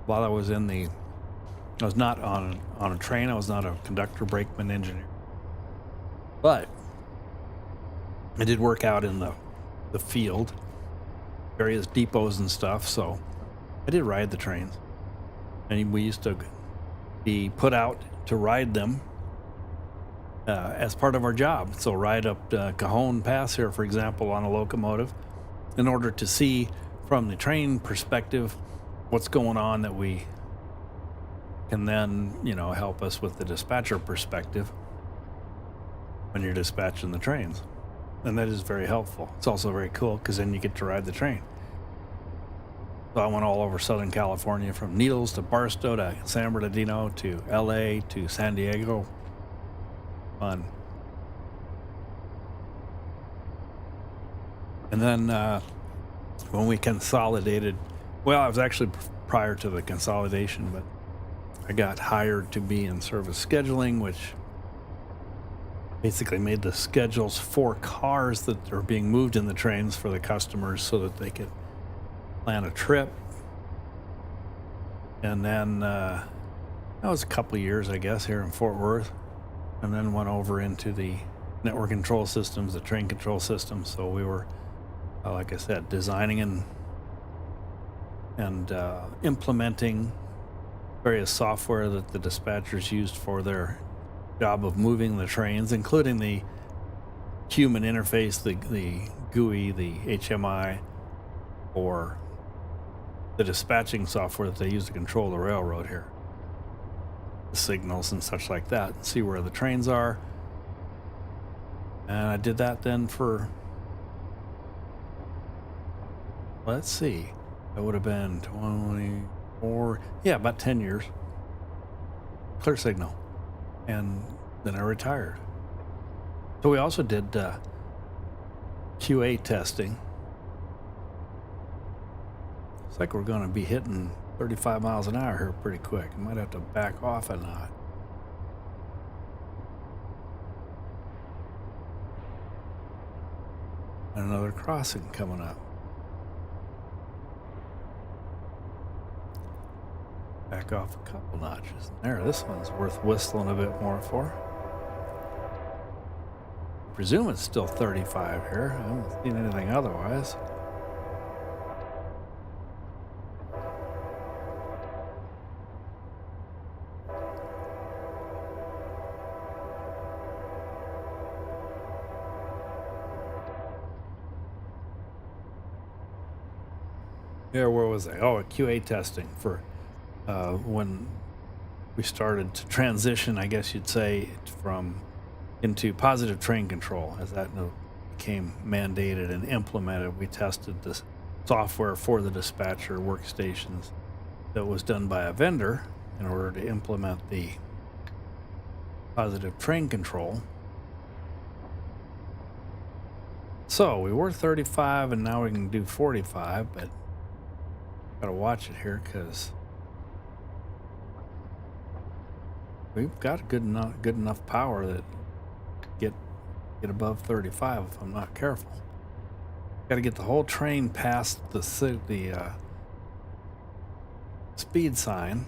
while I was not on a train, I was not a conductor, brakeman, engineer. But I did work out in the field, various depots and stuff, so I did ride the trains. And we used to be put out to ride them as part of our job. So ride up Cajon Pass here, for example, on a locomotive, in order to see from the train perspective what's going on, that we can then, help us with the dispatcher perspective when you're dispatching the trains. And that is very helpful. It's also very cool because then you get to ride the train. So I went all over Southern California, from Needles to Barstow to San Bernardino to LA to San Diego. Fun. And then when we consolidated, well, I was actually prior to the consolidation, but I got hired to be in service scheduling, which basically made the schedules for cars that are being moved in the trains for the customers so that they could plan a trip. And then that was a couple of years, I guess, here in Fort Worth, and then went over into the network control systems, the train control systems. So we were, like I said, designing and implementing various software that the dispatchers used for their job of moving the trains, including the human interface, the GUI, the HMI, or the dispatching software that they use to control the railroad here, the signals and such like that, see where the trains are. And I did that then for, let's see, that would have been 24, yeah, about 10 years. Clear signal. And then I retired. So we also did QA testing. It's like we're going to be hitting 35 miles an hour here pretty quick. I might have to back off a knot. And another crossing coming up. Back off a couple notches. There, this one's worth whistling a bit more for. I presume it's still 35 here. I haven't seen anything otherwise. Yeah, where was I? Oh, QA testing for when we started to transition, I guess you'd say, into positive train control. As that became mandated and implemented, we tested the software for the dispatcher workstations that was done by a vendor in order to implement the positive train control. So we were 35 and now we can do 45, but gotta watch it here because we've got good enough power that get above 35 if I'm not careful. Got to get the whole train past the speed sign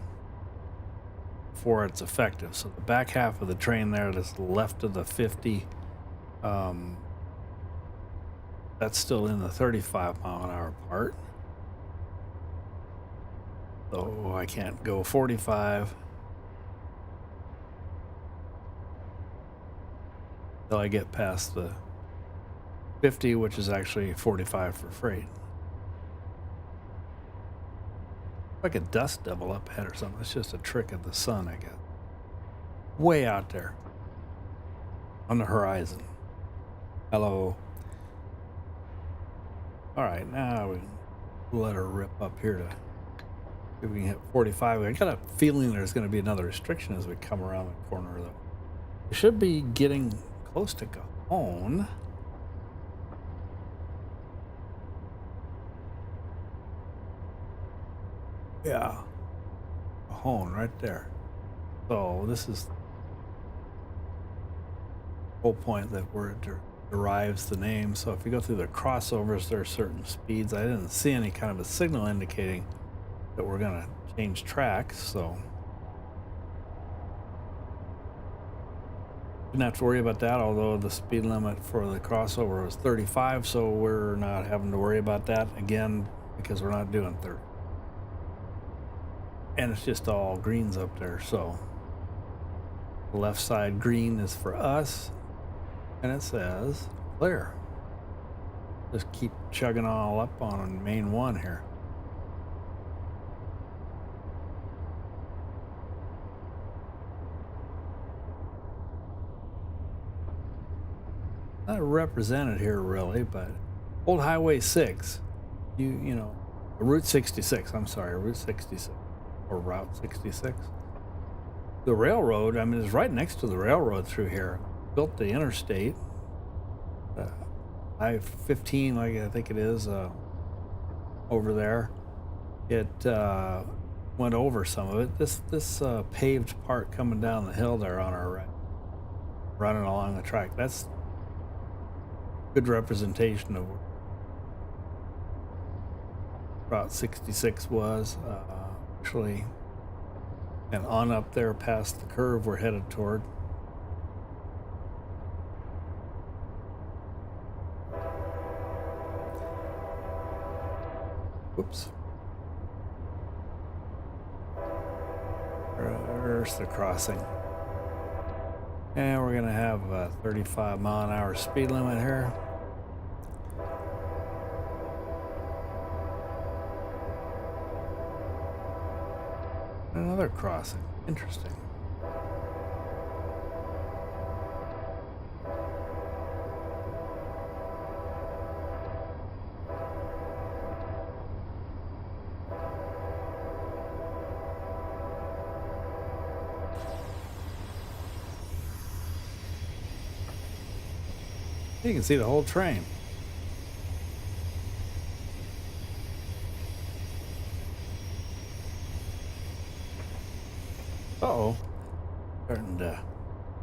before it's effective. So the back half of the train there that's left of the 50, that's still in the 35 mile an hour part. So I can't go 45 till I get past the 50, which is actually 45 for freight. Like a dust devil up ahead or something. It's just a trick of the sun, I guess. Way out there on the horizon. Hello. All right, now we let her rip up here to see if we can hit 45. I got a feeling there's going to be another restriction as we come around the corner, though. We should be getting close to Cajon. Yeah, Cajon right there. So this is the whole point that where it derives the name. So if you go through the crossovers, there are certain speeds. I didn't see any kind of a signal indicating that we're going to change tracks, so didn't have to worry about that, although the speed limit for the crossover was 35, so we're not having to worry about that again because we're not doing 30. And it's just all greens up there, so the left side green is for us, and it says clear. Just keep chugging all up on main one here. Not represented here really, but Old Highway 6, you know, Route 66, I'm sorry, Route 66 or Route 66. The railroad, I mean, it's right next to the railroad through here. Built the interstate, I-15, like I think it is, over there. It went over some of it. This paved part coming down the hill there on our right, running along the track, that's good representation of what Route 66 was actually, and on up there past the curve we're headed toward. Whoops. There's the crossing. And we're gonna have a 35-mile-an-hour speed limit here. Another crossing. Interesting. You can see the whole train. Uh-oh. Starting to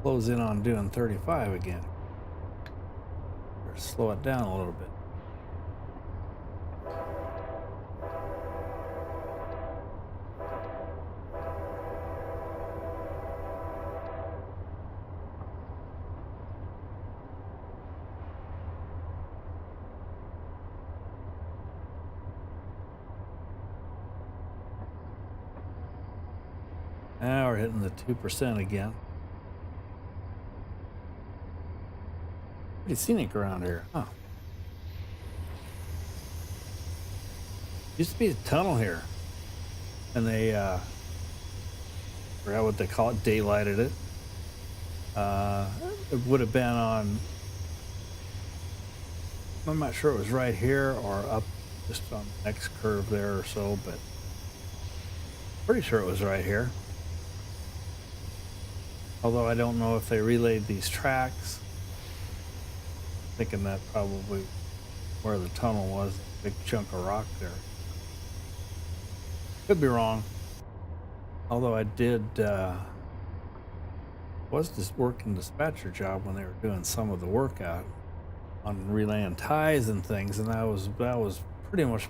close in on doing 35 again. Or slow it down a little bit. Now we're hitting the 2% again. Pretty scenic around here, huh? Used to be a tunnel here, and they forgot what they call it, daylighted it. It would have been on, I'm not sure it was right here or up just on the next curve there or so, but pretty sure it was right here. Although I don't know if they relayed these tracks. Thinking that probably where the tunnel was, a big chunk of rock there. Could be wrong. Although I did, was just working dispatcher job when they were doing some of the work out on relaying ties and things, and that was pretty much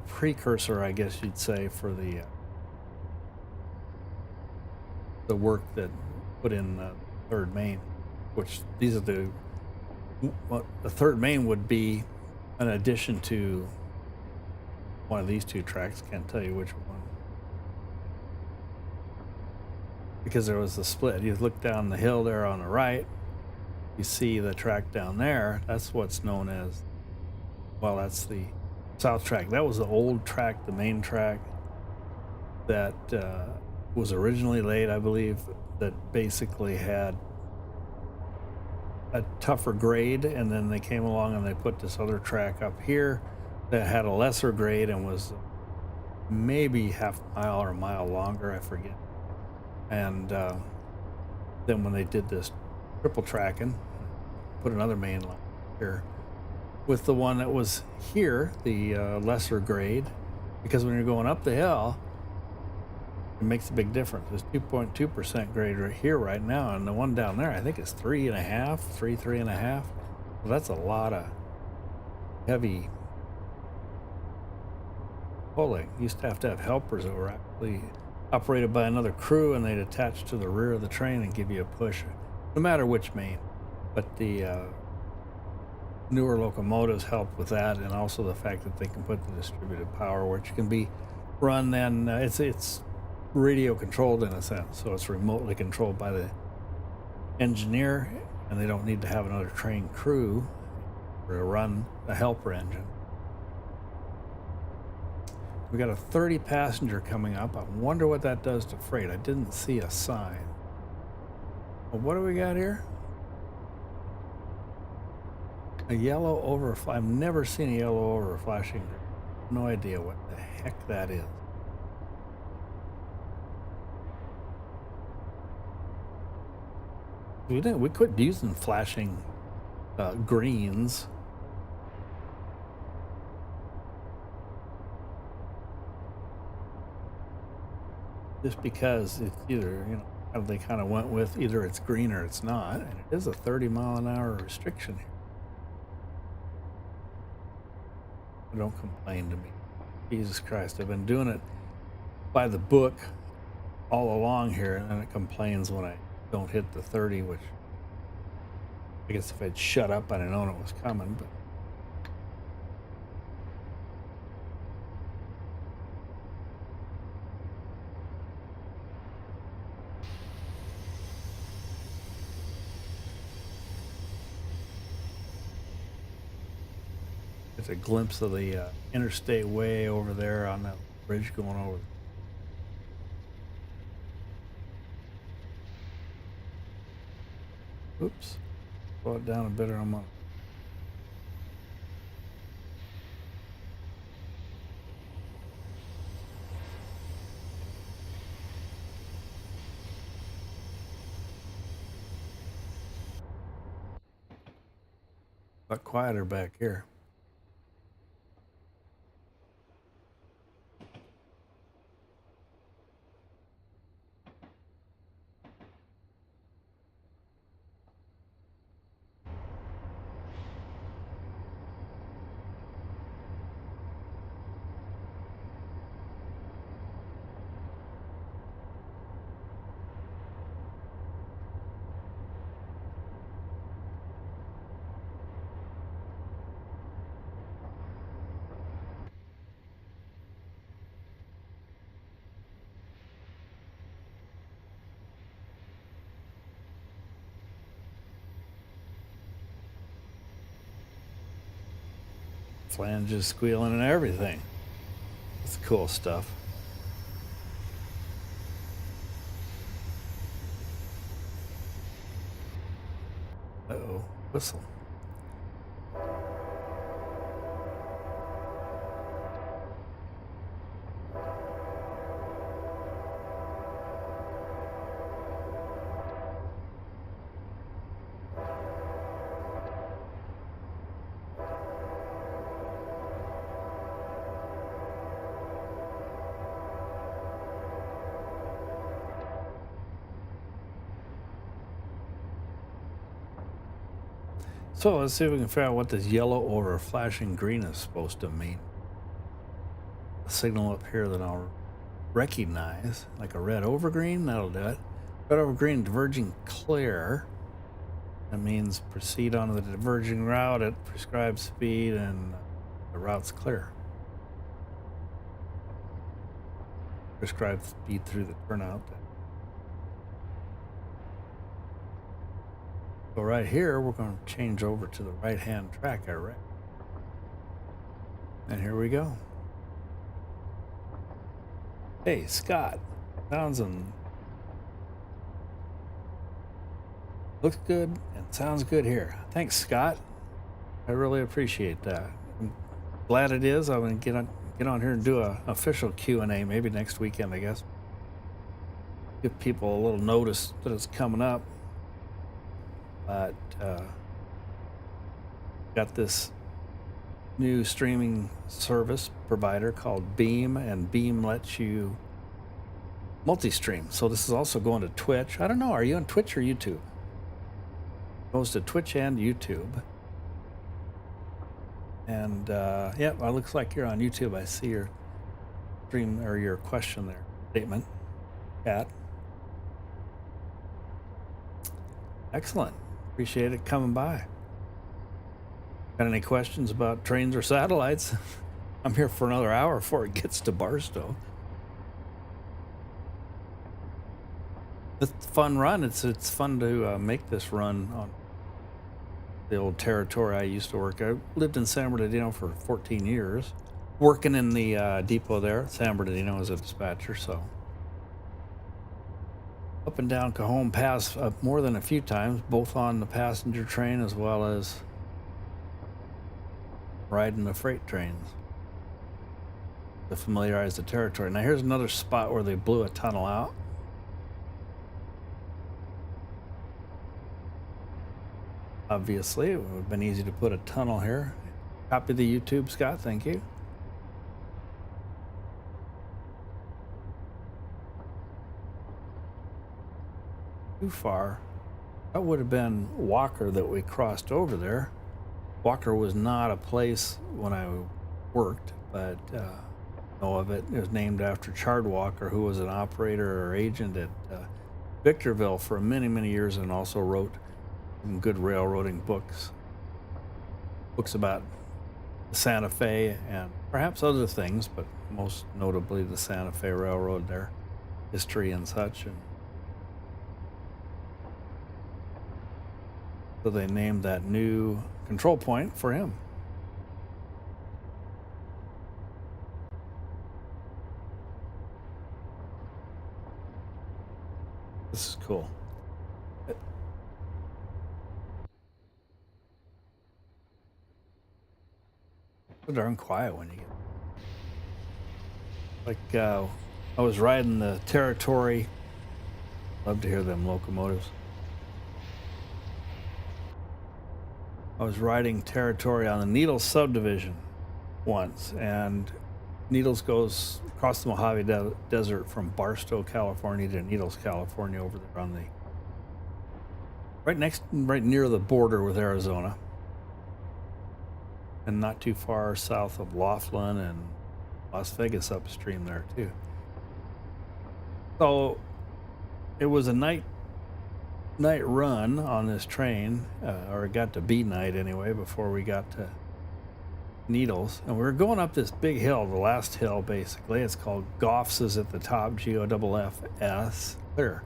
precursor, I guess you'd say, for the work that put in third main, which these are the third main would be an addition to one of these two tracks. Can't tell you which one, because there was a split. You look down the hill there on the right, you see the track down there. That's what's known as, well, that's the south track. That was the old track, the main track that was originally laid, I believe, that basically had a tougher grade, and then they came along and they put this other track up here that had a lesser grade and was maybe half a mile or a mile longer, I forget. And then when they did this triple tracking, put another main line here with the one that was here, the lesser grade, because when you're going up the hill, it makes a big difference. There's 2.2% grade right here right now, and the one down there, I think it's 3.5, 3.5. Well, that's a lot of heavy pulling. Used to have helpers that were actually operated by another crew, and they'd attach to the rear of the train and give you a push, no matter which main. But the newer locomotives help with that, and also the fact that they can put the distributed power, which can be run then it's radio controlled in a sense, so it's remotely controlled by the engineer, and they don't need to have another trained crew to run the helper engine. We got a 30 passenger coming up. I wonder what that does to freight. I didn't see a sign. But what do we got here? A yellow over. I've never seen a yellow over flashing. No idea what the heck that is. We quit using flashing greens. Just because it's either, they kind of went with either it's green or it's not, and it is a 30-mile-an-hour restriction here. Don't complain to me. Jesus Christ, I've been doing it by the book all along here, and then it complains when I don't hit the 30, which I guess if I'd shut up, I'd have known it was coming, but it's a glimpse of the interstate way over there on that bridge going over. Oops. Slow it down a bit or I'm on. But quieter back here. Flanges squealing and everything. It's cool stuff. Uh-oh, whistle. So let's see if we can figure out what this yellow over flashing green is supposed to mean. A signal up here that I'll recognize, like a red over green, that'll do it. Red over green, diverging clear. That means proceed on the diverging route at prescribed speed and the route's clear. Prescribed speed through the turnout. So right here, we're going to change over to the right-hand track, I reckon. And here we go. Hey, Scott. Townsend. Looks good and sounds good here. Thanks, Scott. I really appreciate that. I'm glad it is. I'm going to get on here and do a official Q&A maybe next weekend, I guess. Give people a little notice that it's coming up. But got this new streaming service provider called Beam, and Beam lets you multi-stream. So this is also going to Twitch. I don't know, are you on Twitch or YouTube? It goes to Twitch and YouTube. And yeah, it looks like you're on YouTube. I see your stream or your question there, statement, chat. Excellent. Appreciate it coming by. Got any questions about trains or satellites? I'm here for another hour before it gets to Barstow. It's a fun run. It's fun to make this run on the old territory I used to work. I lived in San Bernardino for 14 years, working in the depot there, San Bernardino, as a dispatcher. So up and down Cajon Pass more than a few times, both on the passenger train as well as riding the freight trains to familiarize the territory. Now here's another spot where they blew a tunnel out. Obviously, it would have been easy to put a tunnel here. Copy the YouTube, Scott. Thank you. Too far. That would have been Walker that we crossed over there. Walker was not a place when I worked, but know of it. It was named after Chard Walker, who was an operator or agent at Victorville for many, many years, and also wrote some good railroading books about the Santa Fe and perhaps other things, but most notably the Santa Fe Railroad, their history and such. And so they named that new control point for him. This is cool. So darn quiet when you get like I was riding the territory. Love to hear them locomotives. I was riding territory on the Needles subdivision once, and Needles goes across the Mojave Desert from Barstow, California to Needles, California, over there on the right near the border with Arizona, and not too far south of Laughlin and Las Vegas upstream there too. So it was a night run on this train, or it got to be night anyway before we got to Needles, and we were going up this big hill, the last hill basically. It's called Goffs is at the top, Goffs. Clear.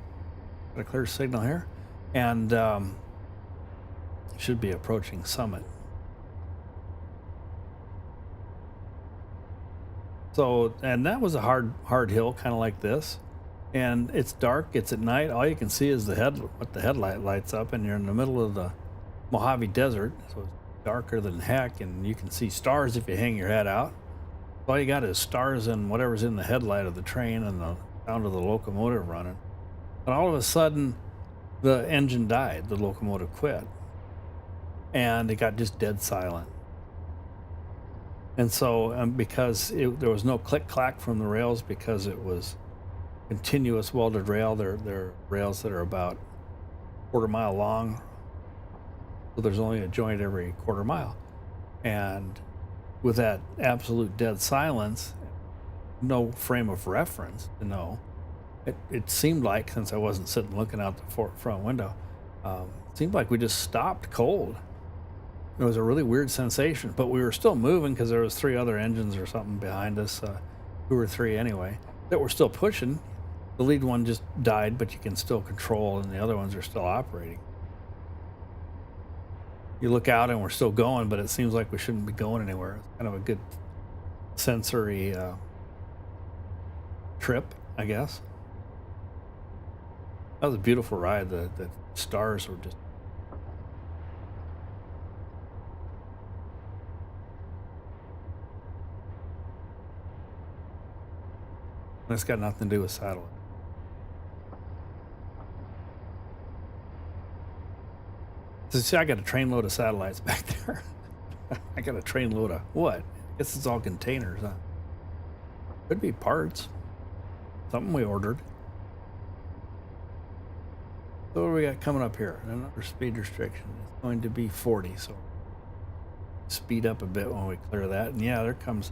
Got a clear signal here, and should be approaching Summit. So, and that was a hard hill, kind of like this. And it's dark, it's at night. All you can see is what the headlight lights up, and you're in the middle of the Mojave Desert, so it's darker than heck, and you can see stars if you hang your head out. All you got is stars and whatever's in the headlight of the train and the sound of the locomotive running. And all of a sudden, the engine died, the locomotive quit, and it got just dead silent. And so, because there was no click-clack from the rails, because it was continuous welded rail. They're rails that are about a quarter-mile long, so there's only a joint every quarter-mile. And with that absolute dead silence, no frame of reference to know, it seemed like, since I wasn't sitting looking out the front window, it seemed like we just stopped cold. It was a really weird sensation, but we were still moving because there was 3 other engines or something behind us, 2 or 3 anyway, that were still pushing. The lead one just died, but you can still control, and the other ones are still operating. You look out and we're still going, but it seems like we shouldn't be going anywhere. It's kind of a good sensory trip, I guess. That was a beautiful ride. The stars were just It's got nothing to do with satellite. So see, I got a trainload of satellites back there. I got a trainload of what? I guess it's all containers, huh? Could be parts. Something we ordered. So what do we got coming up here? Another speed restriction. It's going to be 40, so speed up a bit when we clear that. And yeah, there comes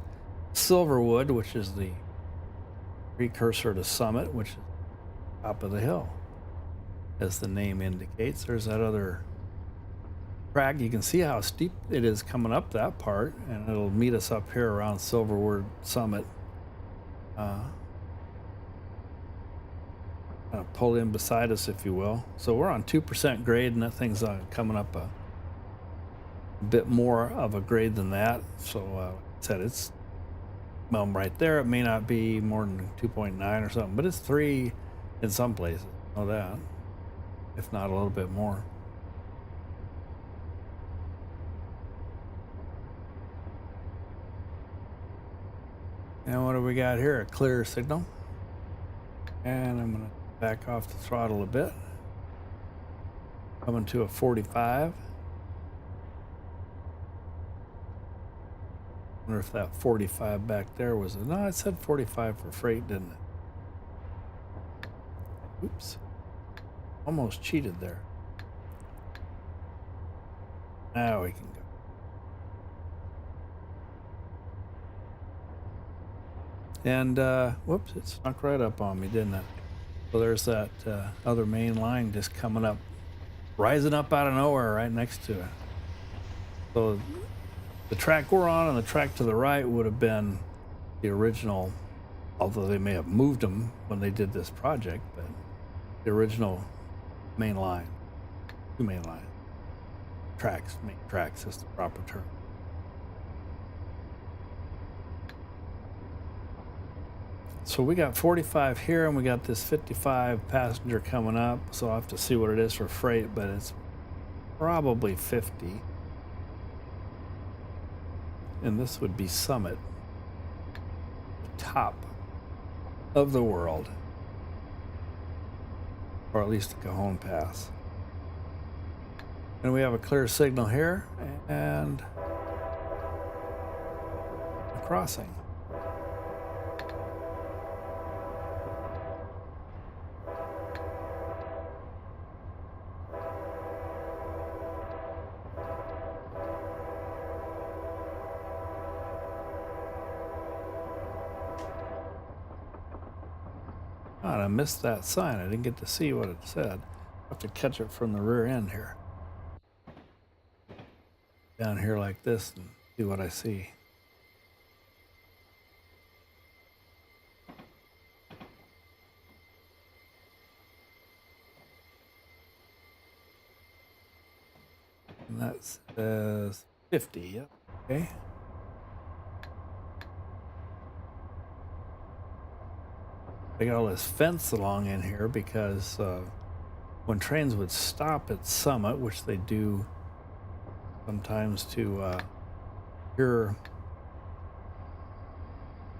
Silverwood, which is the precursor to Summit, which is top of the hill. As the name indicates, there's that other track. You can see how steep it is coming up that part, and it'll meet us up here around Silverwood Summit. Kind of pull in beside us, if you will. So we're on 2% grade, and that thing's coming up a bit more of a grade than that. So like I said, it's right there. It may not be more than 2.9 or something, but it's 3 in some places. I know that, if not a little bit more. And what do we got here? A clear signal. And I'm going to back off the throttle a bit. Coming to a 45. Wonder if that 45 back there was no, it said 45 for freight, didn't it? Oops. Almost cheated there. Now we can go. And whoops, it snuck right up on me, didn't it? So there's that other main line just coming up, rising up out of nowhere right next to it. So the track we're on and the track to the right would have been the original, although they may have moved them when they did this project, but the original main line, 2 main lines. Tracks, main tracks is the proper term. So we got 45 here, and we got this 55 passenger coming up. So I'll have to see what it is for freight, but it's probably 50. And this would be Summit, the top of the world, or at least the Cajon Pass. And we have a clear signal here and a crossing. God, I missed that sign. I didn't get to see what it said. I'll have to catch it from the rear end here. Down here like this and see what I see. And that says 50, yep, okay. They got all this fence along in here because when trains would stop at Summit, which they do sometimes to hear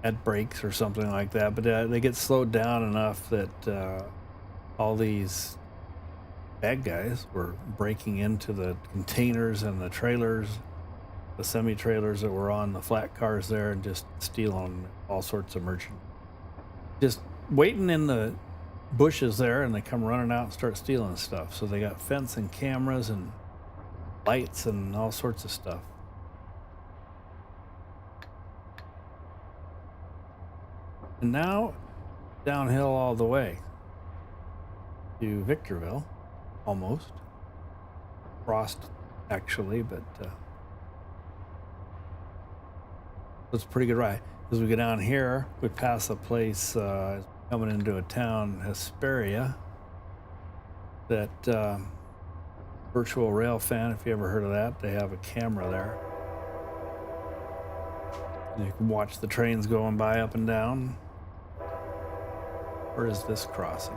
at brakes or something like that, but they get slowed down enough that all these bad guys were breaking into the containers and the trailers, the semi-trailers that were on the flat cars there, and just stealing all sorts of merchandise. Just waiting in the bushes there, and they come running out and start stealing stuff. So they got fence and cameras and lights and all sorts of stuff. And now downhill all the way to Victorville, almost. Crossed actually, but it's a pretty good ride. As we go down here, we pass a place coming into a town, Hesperia, that Virtual Rail Fan, if you ever heard of that, they have a camera there. And you can watch the trains going by up and down. Where is this crossing?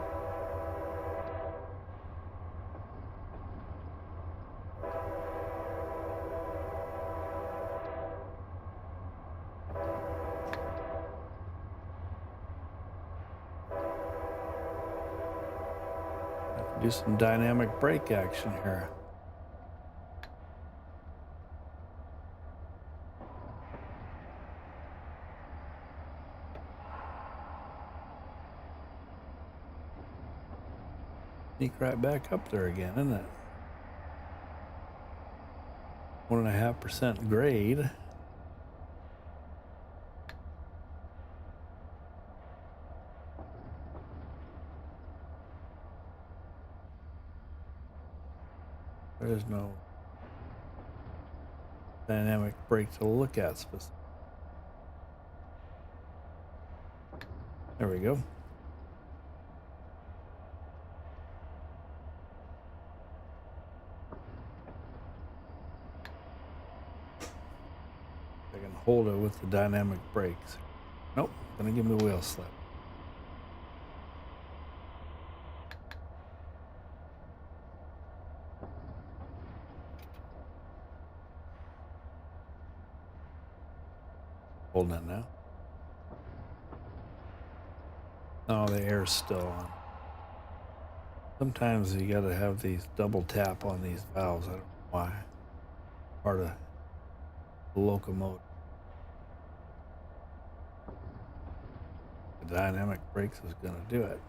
Do some dynamic brake action here. Sneak right back up there again, isn't it? 1.5% grade. There's no dynamic brake to look at specifically. There we go. I can hold it with the dynamic brakes. Nope, gonna give me a wheel slip. Holding it now. No, the air's still on. Sometimes you gotta have these double tap on these valves. I don't know why. Part of the locomotive. The dynamic brakes is gonna do it.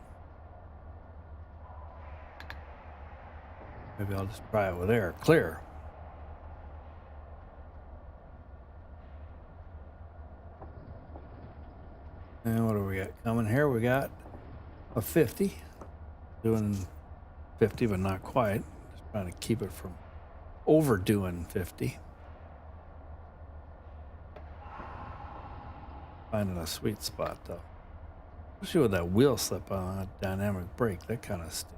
Maybe I'll just try it with air. Clear. And what do we got coming here? We got a 50. Doing 50, but not quite. Just trying to keep it from overdoing 50. Finding a sweet spot, though. Especially with that wheel slip on a dynamic brake. That kind of stuff.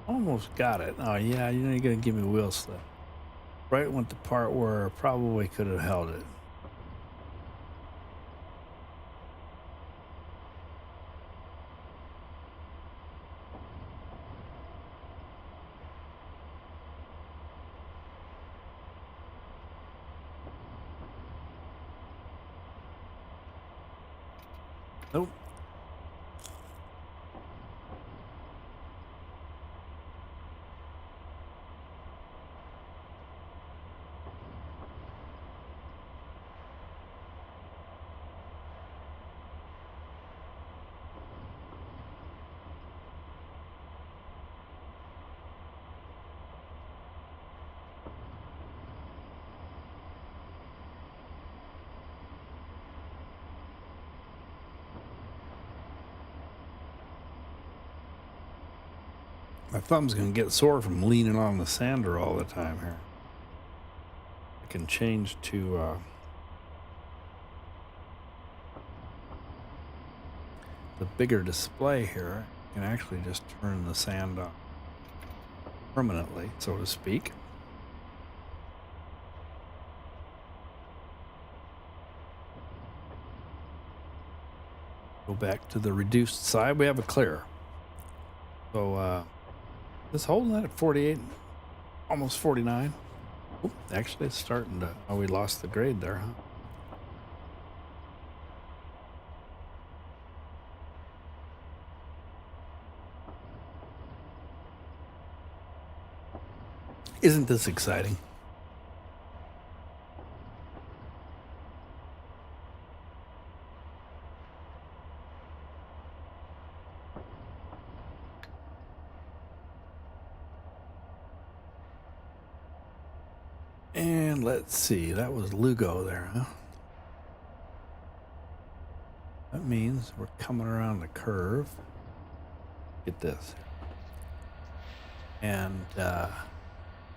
Almost got it. Oh, yeah, you're going to give me a wheel slip. Right went the part where I probably could have held it. Nope. My thumb's going to get sore from leaning on the sander all the time here. I can change to the bigger display here. I can actually just turn the sand off permanently, so to speak. Go back to the reduced side. We have a clear. So, it's holding that at 48, almost 49. Oop, actually, it's starting to. Oh, we lost the grade there, huh? Isn't this exciting? And let's see, that was Lugo there, huh? That means we're coming around the curve. Get this. And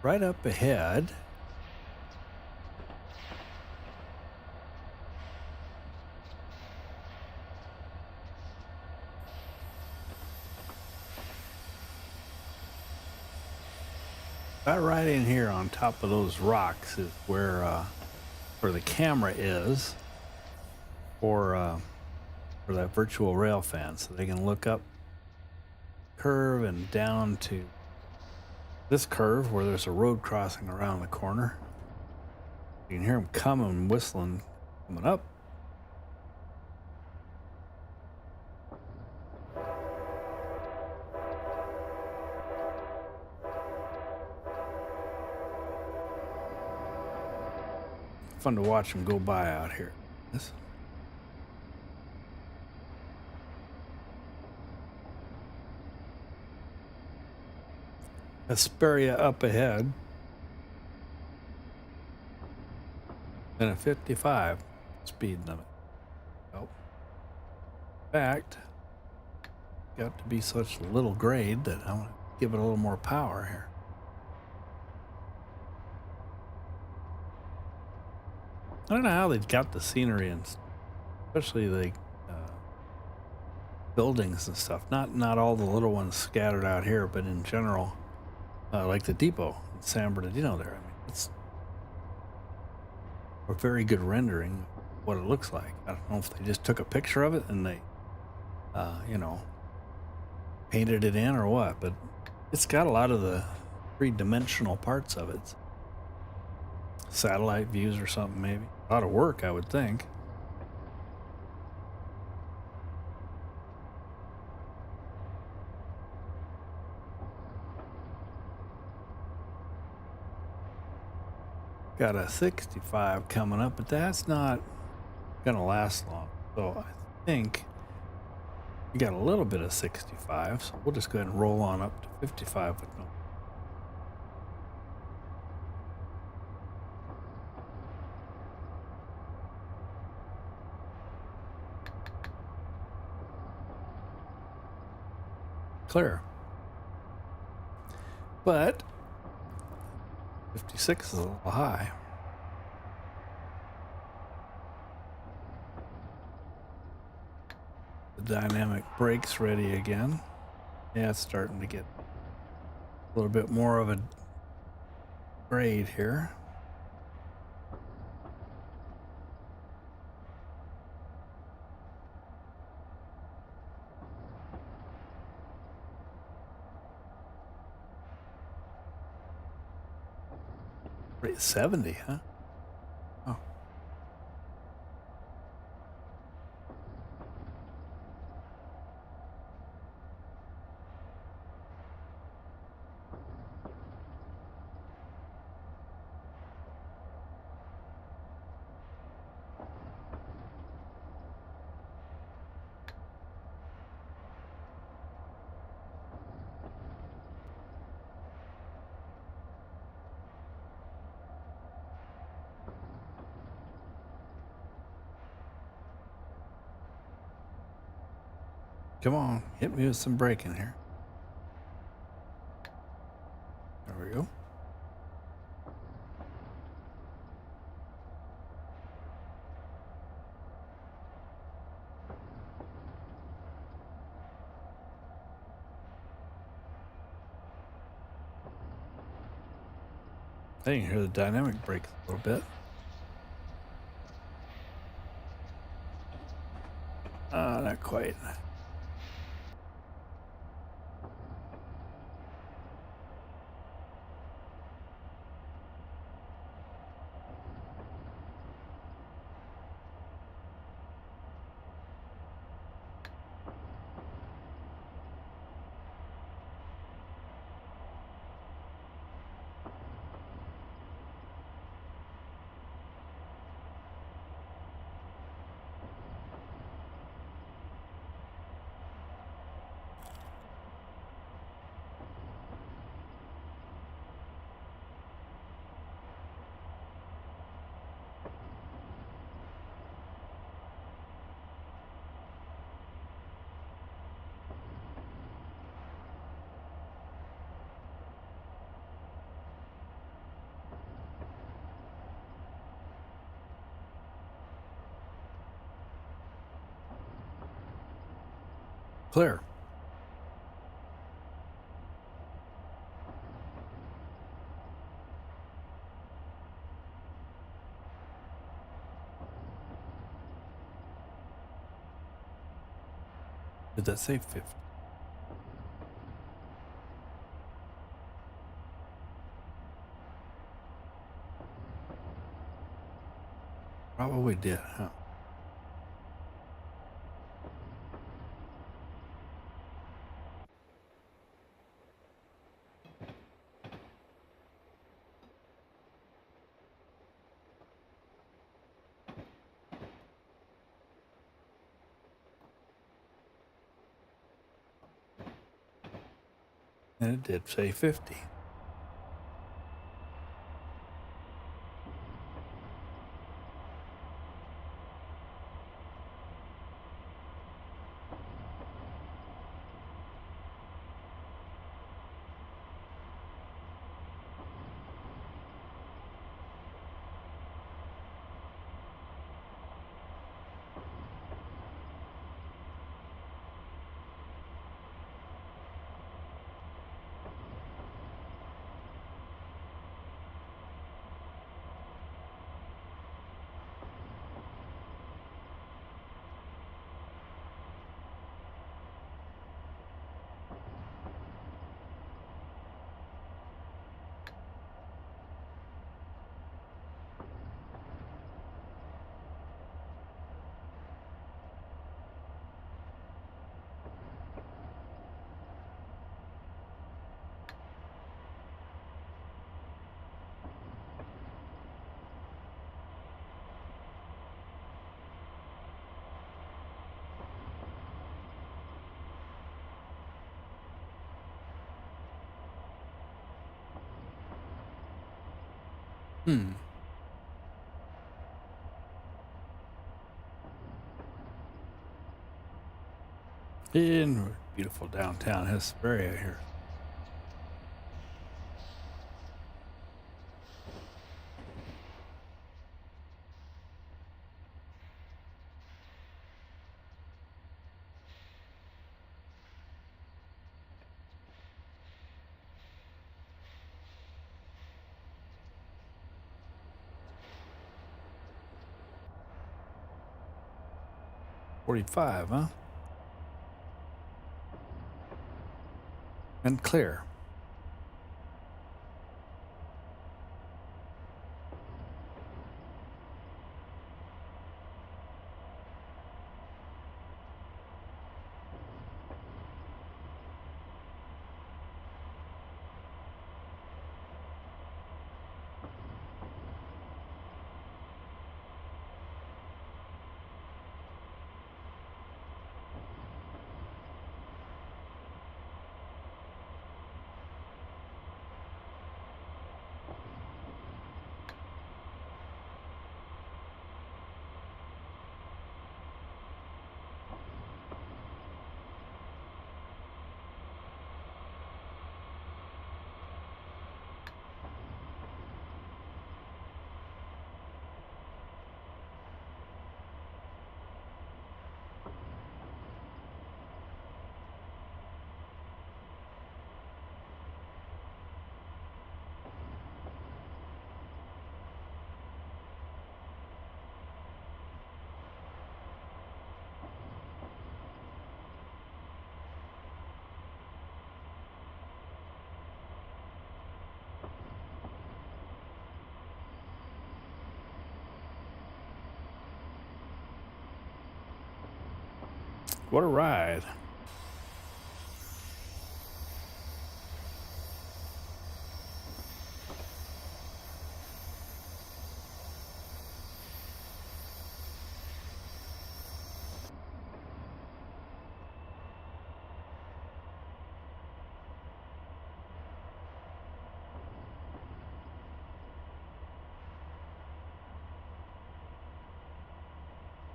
right up ahead, about right in here on top of those rocks is where the camera is for that virtual rail fan, so they can look up curve and down to this curve where there's a road crossing around the corner. You can hear them coming, whistling, coming up. Fun to watch them go by out here. This. Hesperia up ahead. And a 55 speed limit. Well, in fact, got to be such little grade that I want to give it a little more power here. I don't know how they've got the scenery and especially the buildings and stuff. Not all the little ones scattered out here, but in general, like the depot in San Bernardino there. I mean, it's a very good rendering of what it looks like. I don't know if they just took a picture of it and they, painted it in or what, but it's got a lot of the three-dimensional parts of it. Satellite views or something, maybe. A lot of work, I would think. Got a 65 coming up, but that's not gonna last long. So I think we got a little bit of 65, so we'll just go ahead and roll on up to 55 with no. Clear. But 56 is a little high. The dynamic brake's ready again. Yeah, it's starting to get a little bit more of a grade here. Rate 70, huh? Oh. Come on, hit me with some braking here. There we go. I can hear the dynamic brake a little bit. Not quite. Clear. Did that say 50? Probably did, huh? And it did say 50. Hmm. In beautiful downtown Hesperia here. $45, huh? And clear. What a ride.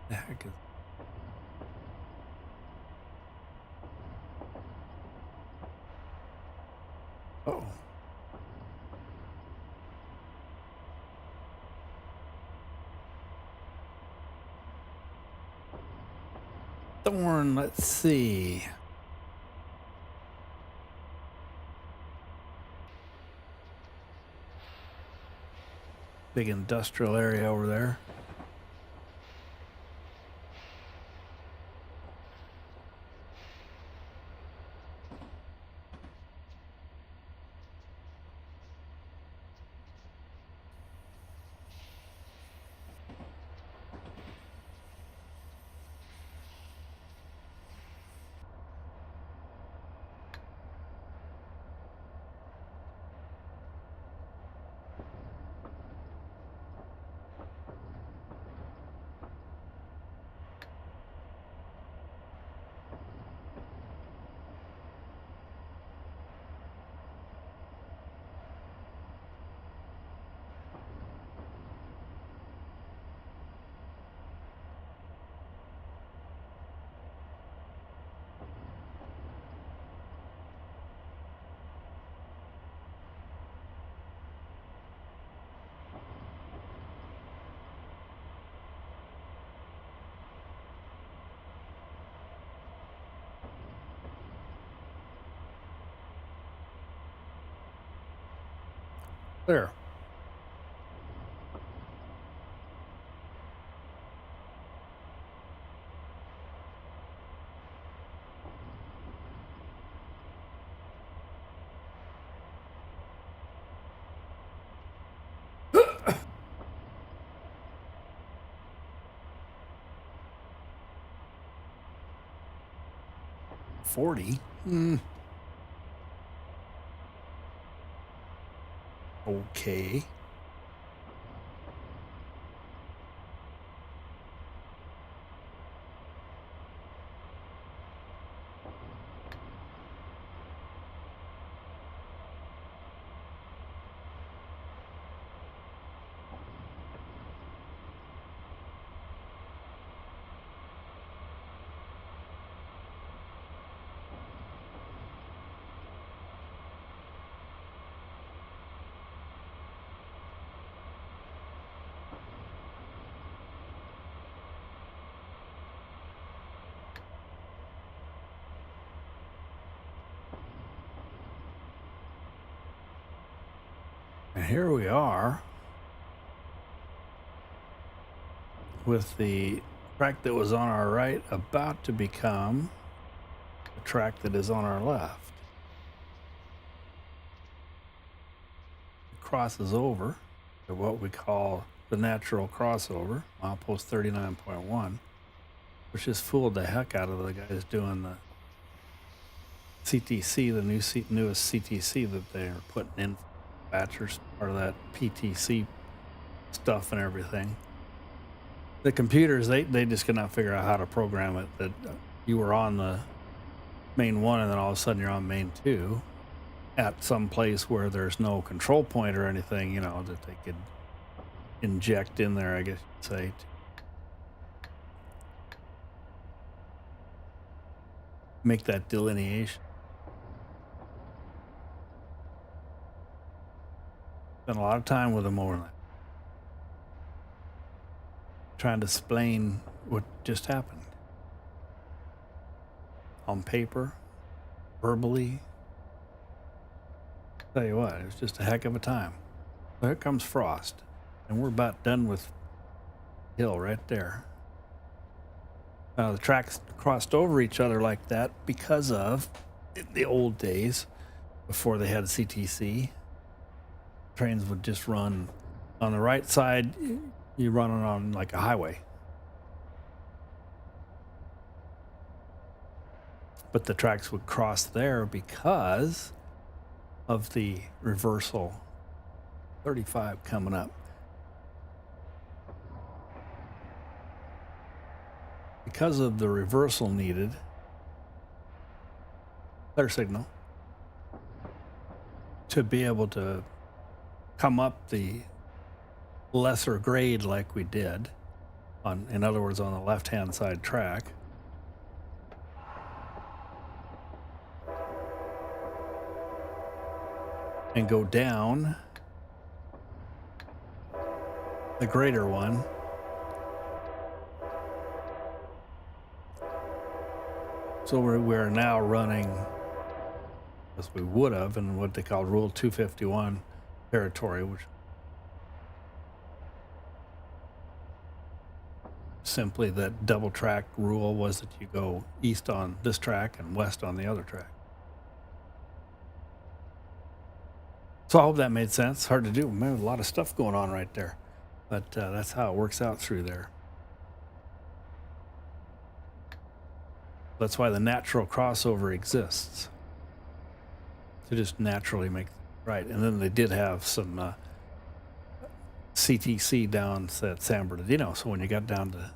The heck is... Oh. Thorn, let's see. big industrial area over there. There. $40. Okay. And here we are with the track that was on our right about to become the track that is on our left. It crosses over to what we call the natural crossover, milepost 39.1, which just fooled the heck out of the guys doing the CTC, the newest CTC that they're putting in batchers, part of that PTC stuff and everything. The computers, they just could not figure out how to program it, that you were on the main one and then all of a sudden you're on main two at some place where there's no control point or anything, you know, that they could inject in there, I guess you'd say, to make that delineation. Spent a lot of time with them over that, trying to explain what just happened on paper, verbally. Tell you what, it was just a heck of a time. So here comes Frost, and we're about done with hill right there. The tracks crossed over each other like that because of the old days before they had a CTC. Trains would just run on the right side. You run it on like a highway. But the tracks would cross there because of the reversal 35 coming up. Because of the reversal needed, clear signal, to be able to come up the lesser grade like we did, on, in other words, on the left-hand side track. And go down the greater one. So we're now running, as we would have, in what they call Rule 251 territory, which simply that double track rule was that you go east on this track and west on the other track. So I hope that made sense. Hard to do. Man, a lot of stuff going on right there. But that's how it works out through there. That's why the natural crossover exists. To just naturally make right. And then they did have some CTC down at San Bernardino. So when you got down to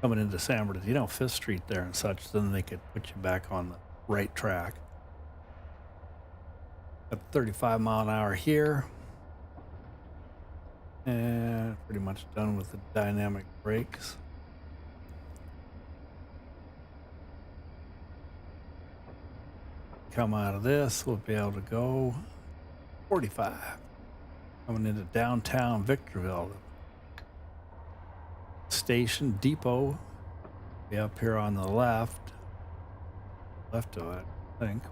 coming into San Bernardino, 5th Street there and such, then they could put you back on the right track. Got 35 mile an hour here. And pretty much done with the dynamic brakes. Come out of this, we'll be able to go 45. Coming into downtown Victorville. Station depot be up here on the left of it, I think.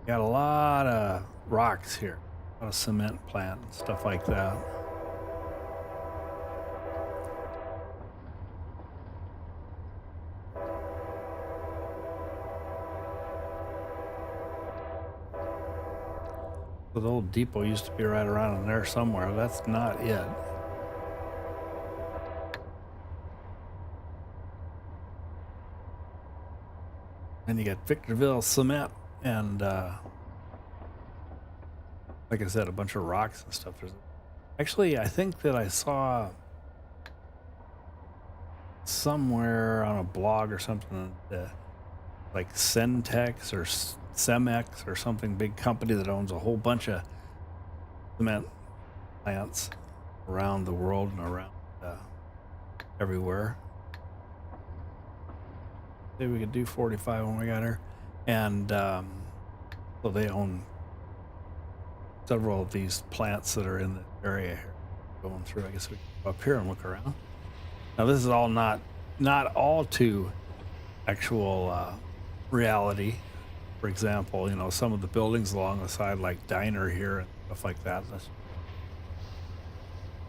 Got a lot of rocks here, a lot of cement plant and stuff like that. The old depot used to be right around in there somewhere. That's not it. And you got Victorville cement and, like I said, a bunch of rocks and stuff. Actually, I think that I saw somewhere on a blog or something that like Centex or Cemex or something, big company that owns a whole bunch of cement plants around the world and around everywhere. Maybe we could do 45 when we got here. And so they own several of these plants that are in the area here. Going through, I guess we can go up here and look around. Now this is all not all to actual reality. For example, you know, some of the buildings along the side, like Diner here and stuff like that,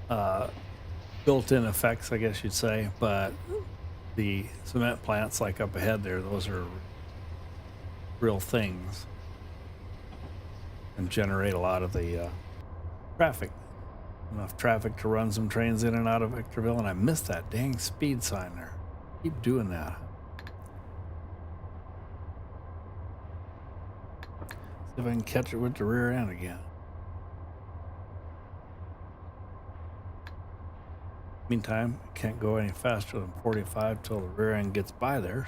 that's built-in effects, I guess you'd say. But the cement plants, like up ahead there, those are real things and generate a lot of the traffic. Enough traffic to run some trains in and out of Victorville, and I missed that dang speed sign there. Keep doing that. See if I can catch it with the rear end again. Meantime, I can't go any faster than 45 till the rear end gets by there.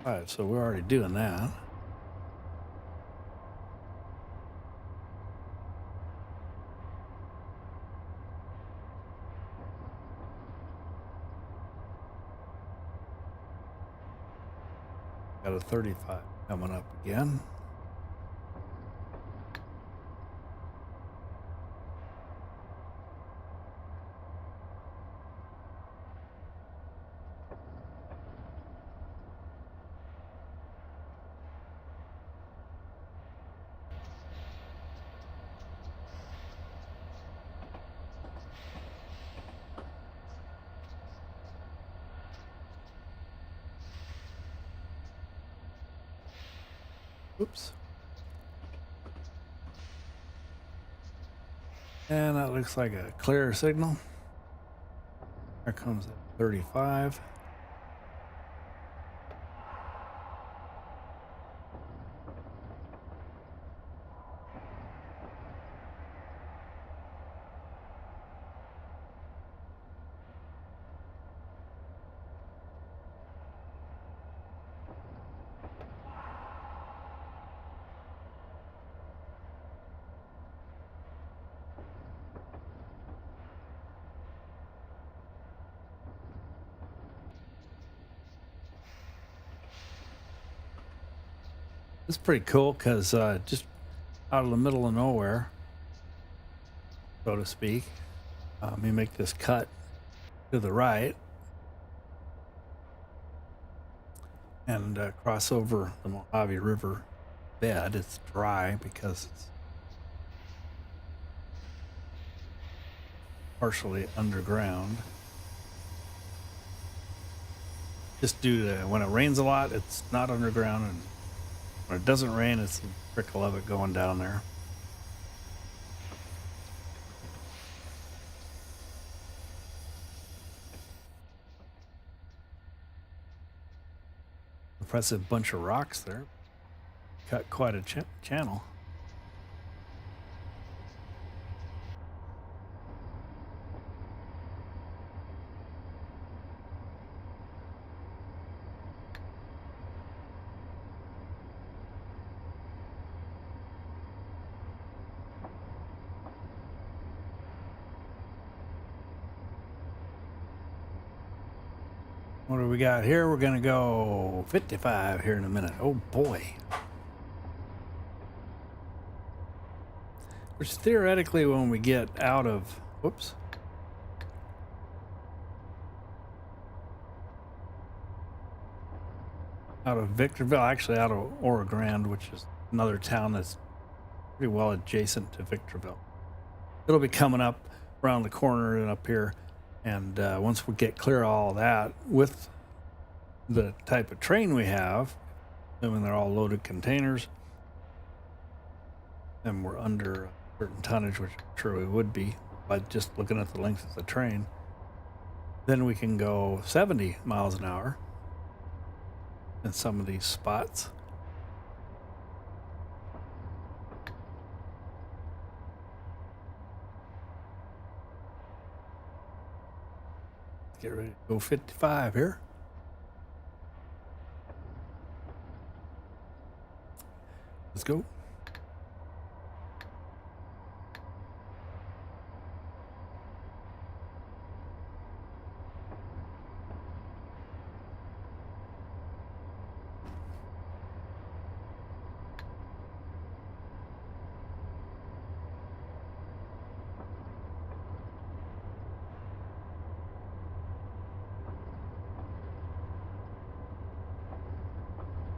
All right, so we're already doing that. Got a 35 coming up again. Oops. And that looks like a clear signal. There comes the 35. It's pretty cool because just out of the middle of nowhere, so to speak, let me make this cut to the right and cross over the Mojave River bed. It's dry because it's partially underground. Just due to when it rains a lot, it's not underground, and when it doesn't rain, it's a trickle of it going down there. Impressive bunch of rocks there. Cut quite a channel. What do we got here? We're going to go 55 here in a minute. Oh boy. Which theoretically, when we get out of, whoops. Out of Victorville, actually out of Oro Grande, which is another town that's pretty well adjacent to Victorville. It'll be coming up around the corner and up here. And once we get clear of all that, with the type of train we have, assuming they're all loaded containers, and we're under a certain tonnage, which I'm sure we would be by just looking at the length of the train, then we can go 70 miles an hour in some of these spots. Get ready to go 55 here. Let's go.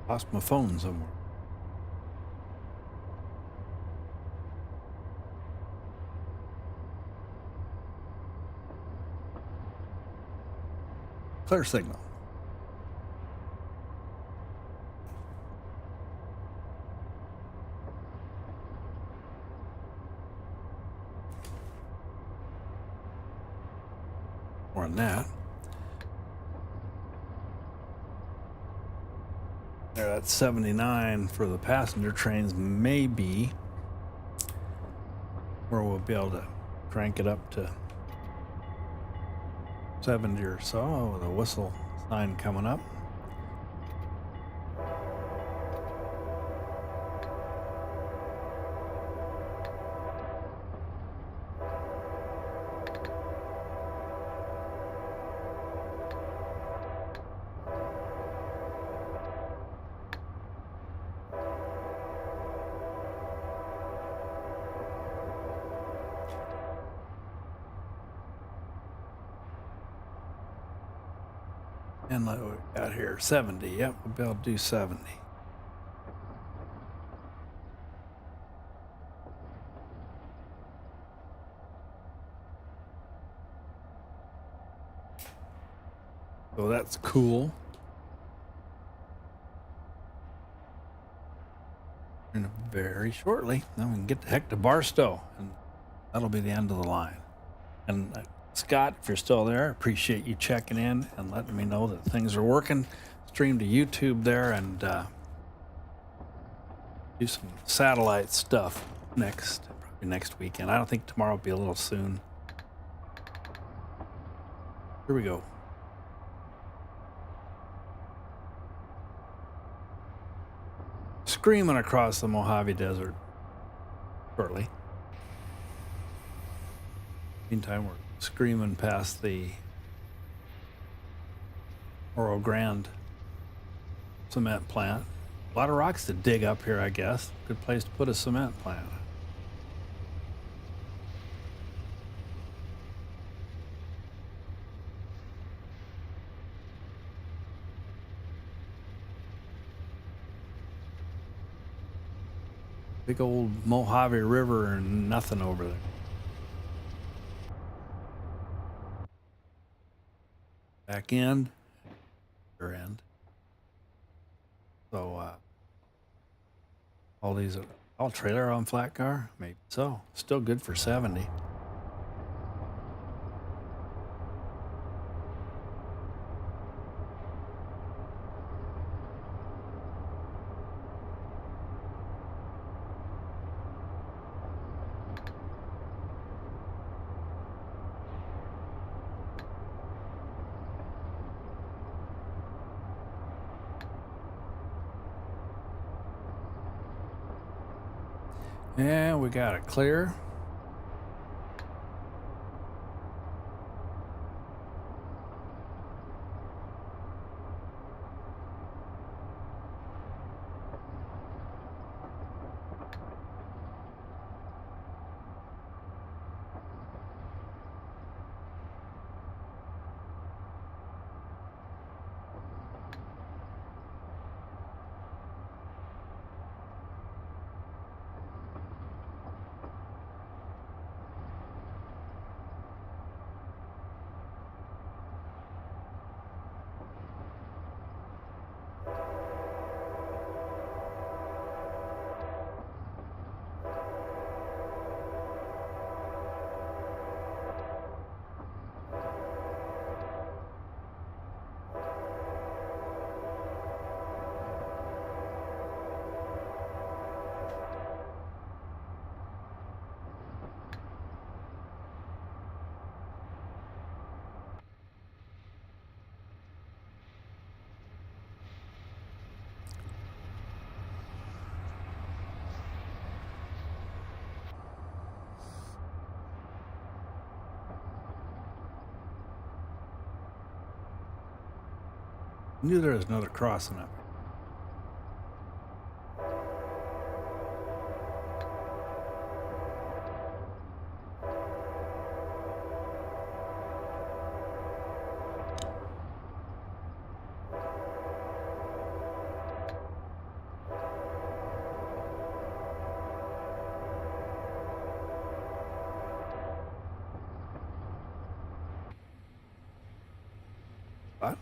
Lost my phone somewhere. Clear signal. More than that. There, that's 79 for the passenger trains, maybe where we'll be able to crank it up to 70 or so with a whistle sign coming up. And what we got here, 70. Yep, we'll be able to do 70. So that's cool. And very shortly, then we can get the heck to Barstow, and that'll be the end of the line. And Scott, if you're still there, I appreciate you checking in and letting me know that things are working. Stream to YouTube there and do some satellite stuff probably next weekend. I don't think tomorrow will be a little soon. Here we go. Screaming across the Mojave Desert shortly. Meantime, we're screaming past the Oro Grande cement plant. A lot of rocks to dig up here, I guess. Good place to put a cement plant. Big old Mojave River and nothing over there. Back end, rear end. So all these are all trailer on flat car, maybe so. Still good for 70. Yeah, we got it clear. Knew there was another crossing up. What?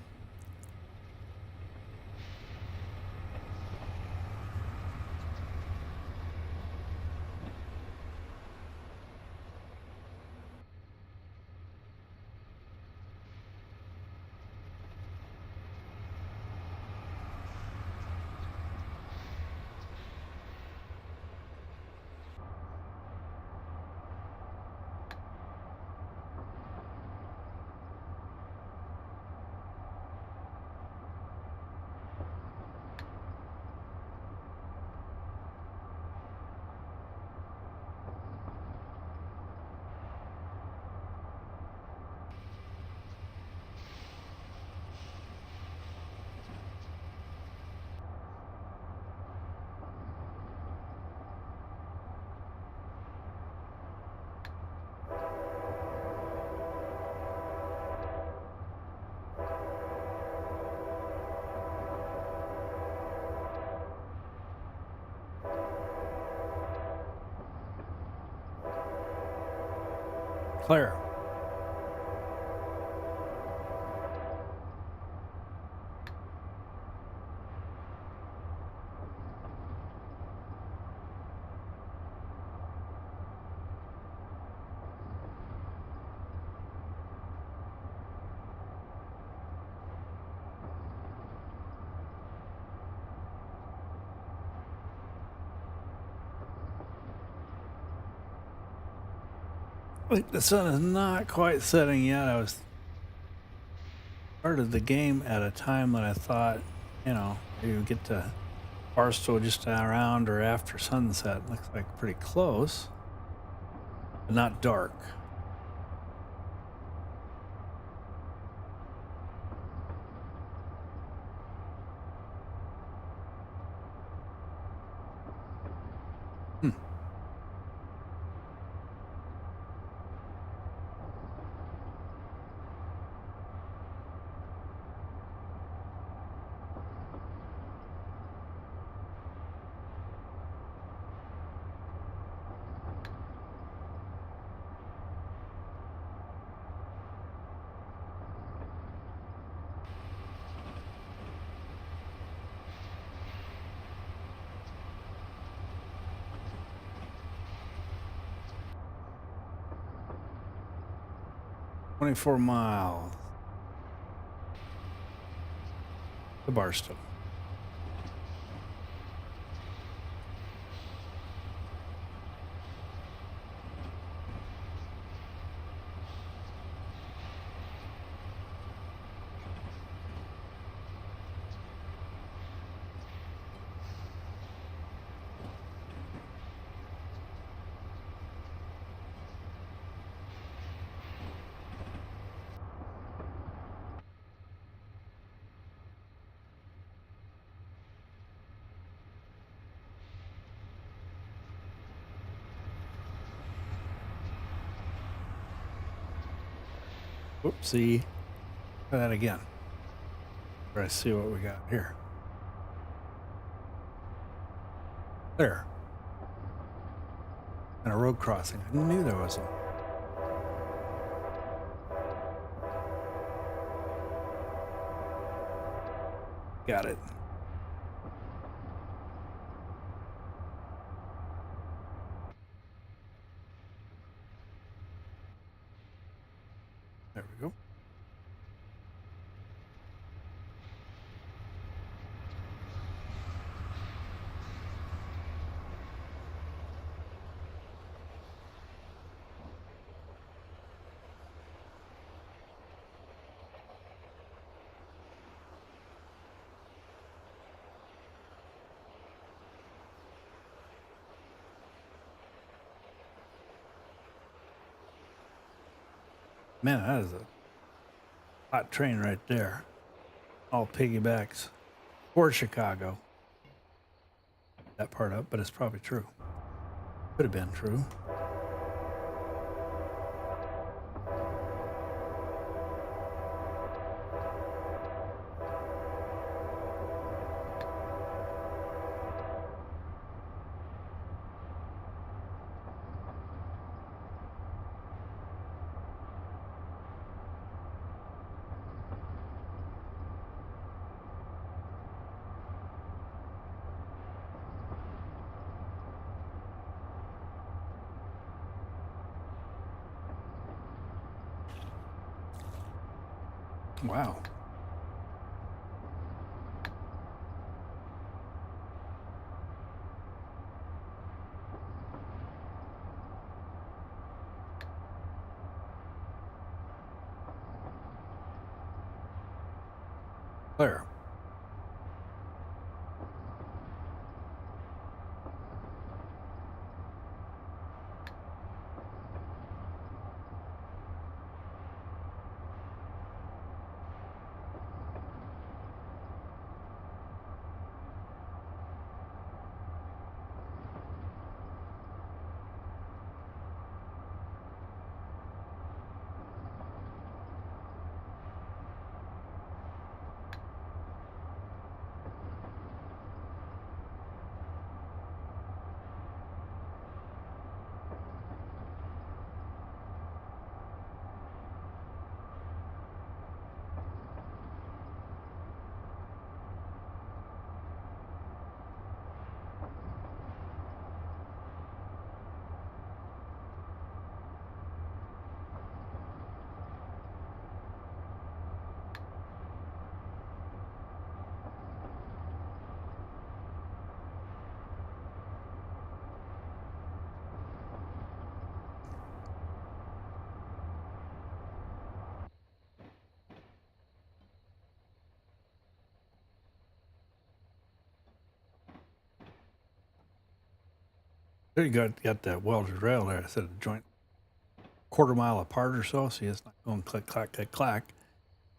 Clear. The sun is not quite setting yet. I was started the game at a time that I thought, you know, you get to Barstow just around or after sunset. Looks like pretty close, but not dark. 24 miles to Buxton. Whoopsie. Try that again. Try to see what we got here. There. And a road crossing. I knew there was one. Got it. There we go. Man, that is a hot train right there. All piggybacks for Chicago. That part up, but it's probably true. Could have been true. Wow. Clear. There you got that welded rail there. I said a joint quarter mile apart or so. See, it's not going click, clack, click, clack.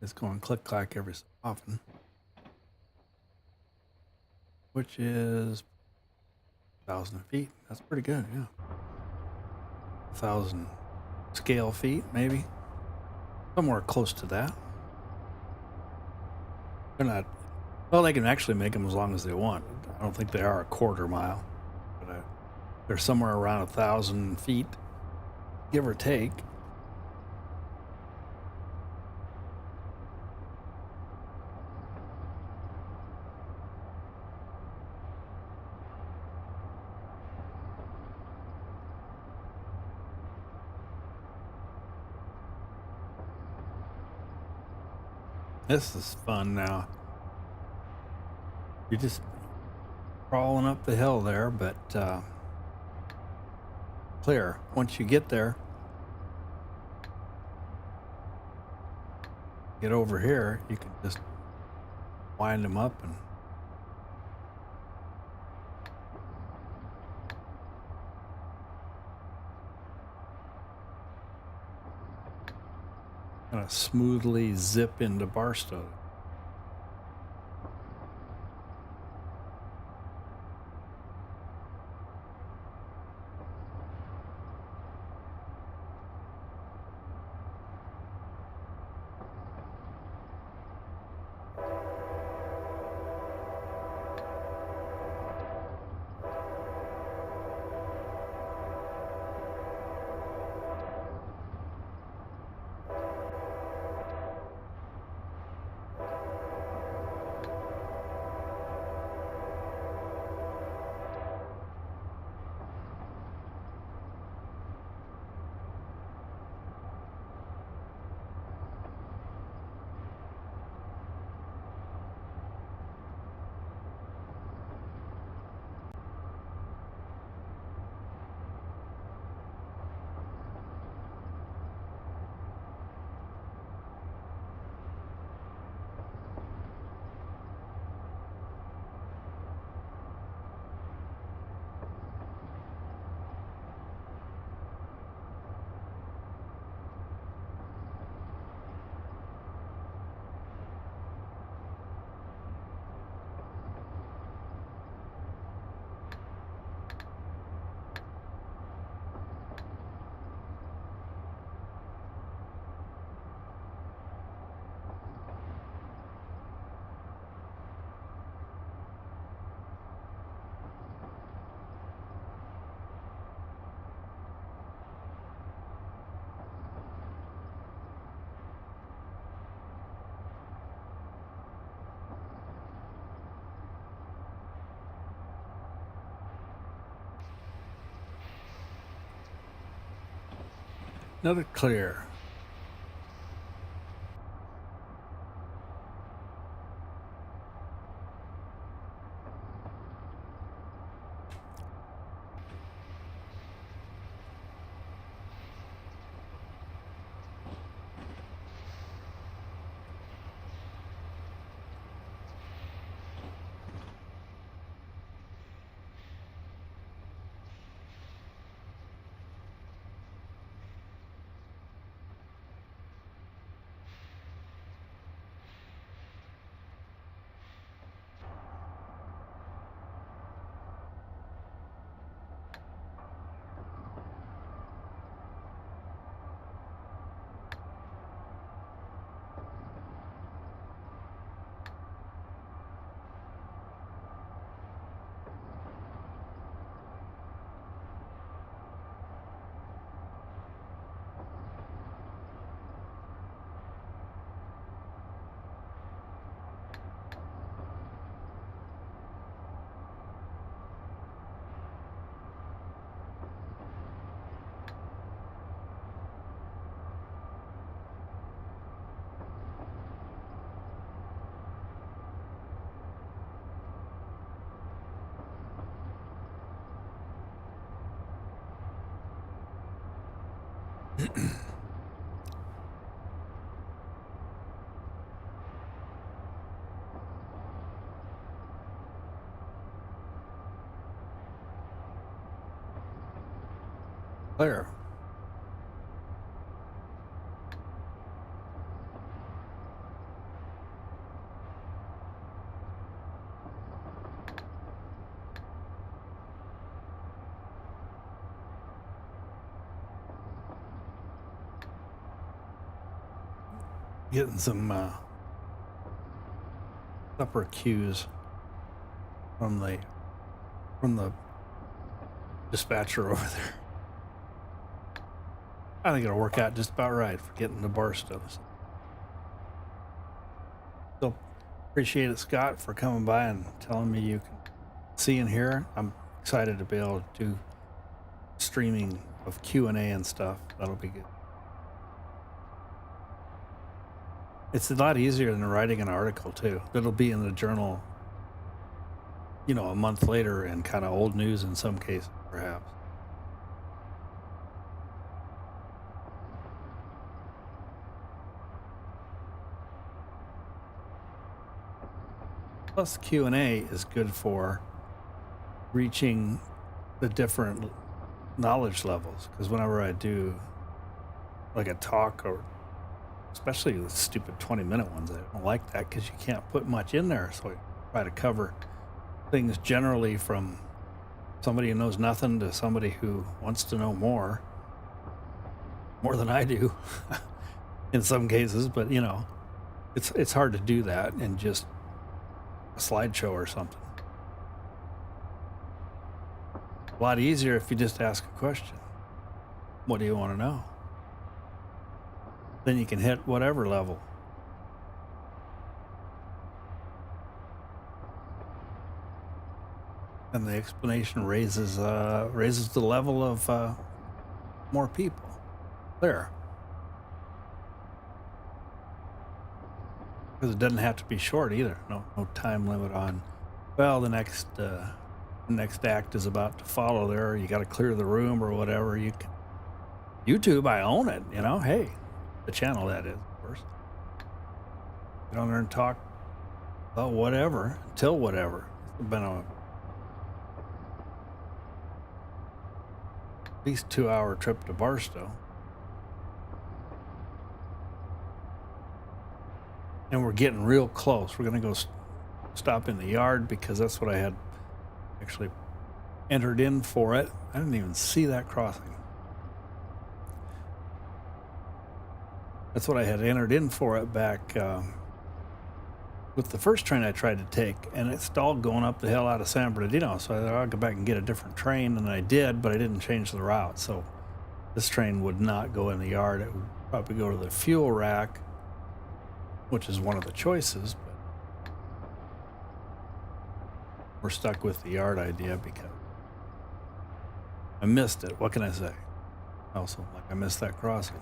It's going click, clack every so often. Which is 1,000 feet. That's pretty good, yeah. 1,000 scale feet, maybe. Somewhere close to that. They're not, well, they can actually make them as long as they want. I don't think they are a quarter mile, but they're somewhere around 1,000 feet, give or take. This is fun now. You're just crawling up the hill there, but clear. Once you get there, get over here, you can just wind them up and kind of smoothly zip into Barstow. Another clear. Clear. Getting some upper cues from the dispatcher over there. I think it'll work out just about right for getting the Barstow. So appreciate it, Scott, for coming by and telling me you can see and hear. I'm excited to be able to do streaming of Q&A and stuff. That'll be good. It's a lot easier than writing an article too. That'll be in the journal, you know, a month later, and kind of old news in some cases, perhaps. Plus, Q&A is good for reaching the different knowledge levels, because whenever I do like a talk, or especially the stupid 20-minute ones, I don't like that because you can't put much in there. So I try to cover things generally from somebody who knows nothing to somebody who wants to know more than I do in some cases. But you know, it's hard to do that in just a slideshow or something. A lot easier if you just ask a question. What do you want to know? Then you can hit whatever level. And the explanation raises the level of more people. There. Because it doesn't have to be short either. No time limit on, well, the next act is about to follow there. You got to clear the room or whatever. You can. YouTube, I own it. You know, hey, the channel, that is, of course. Get on there and talk about whatever until whatever. It's been at least 2-hour trip to Barstow. And we're getting real close. We're going to go stop in the yard because that's what I had actually entered in for it. I didn't even see that crossing. That's what I had entered in for it back with the first train I tried to take, and it stalled going up the hill out of San Bernardino. So I thought I'll go back and get a different train, and I did, but I didn't change the route. So this train would not go in the yard. It would probably go to the fuel rack, which is one of the choices, but we're stuck with the yard idea because I missed it. What can I say? Also, like, I missed that crossing.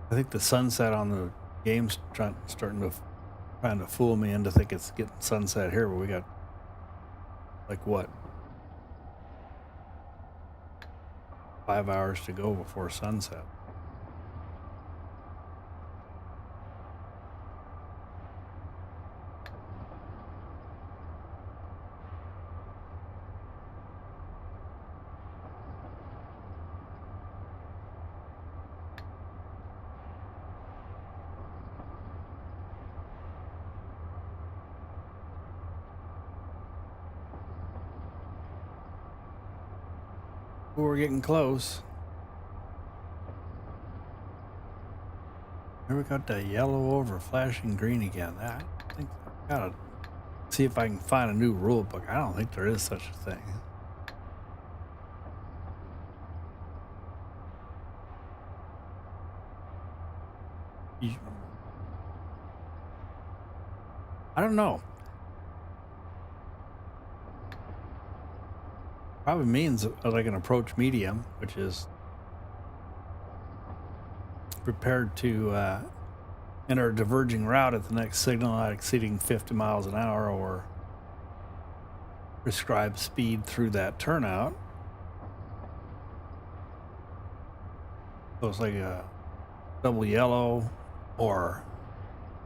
I think the sunset on the game's starting to fool me into think it's getting sunset here, but we got like what, 5 hours to go before sunset. We're getting close. Here we got the yellow over flashing green again. I think I gotta see if I can find a new rule book. I don't think there is such a thing. I don't know. Probably means like an approach medium, which is prepared to enter a diverging route at the next signal not exceeding 50 miles an hour or prescribed speed through that turnout. So it's like a double yellow or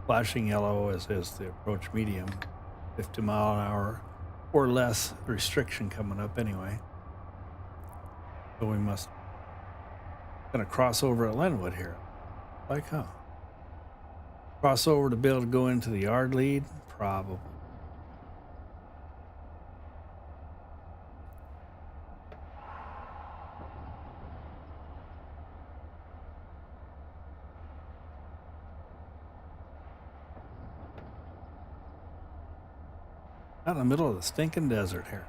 flashing yellow is the approach medium, 50 mile an hour or less restriction coming up anyway. So we must gonna cross over at Lenwood here. Like, huh? Cross over to be able to go into the yard lead? Probably. Out in the middle of the stinking desert here.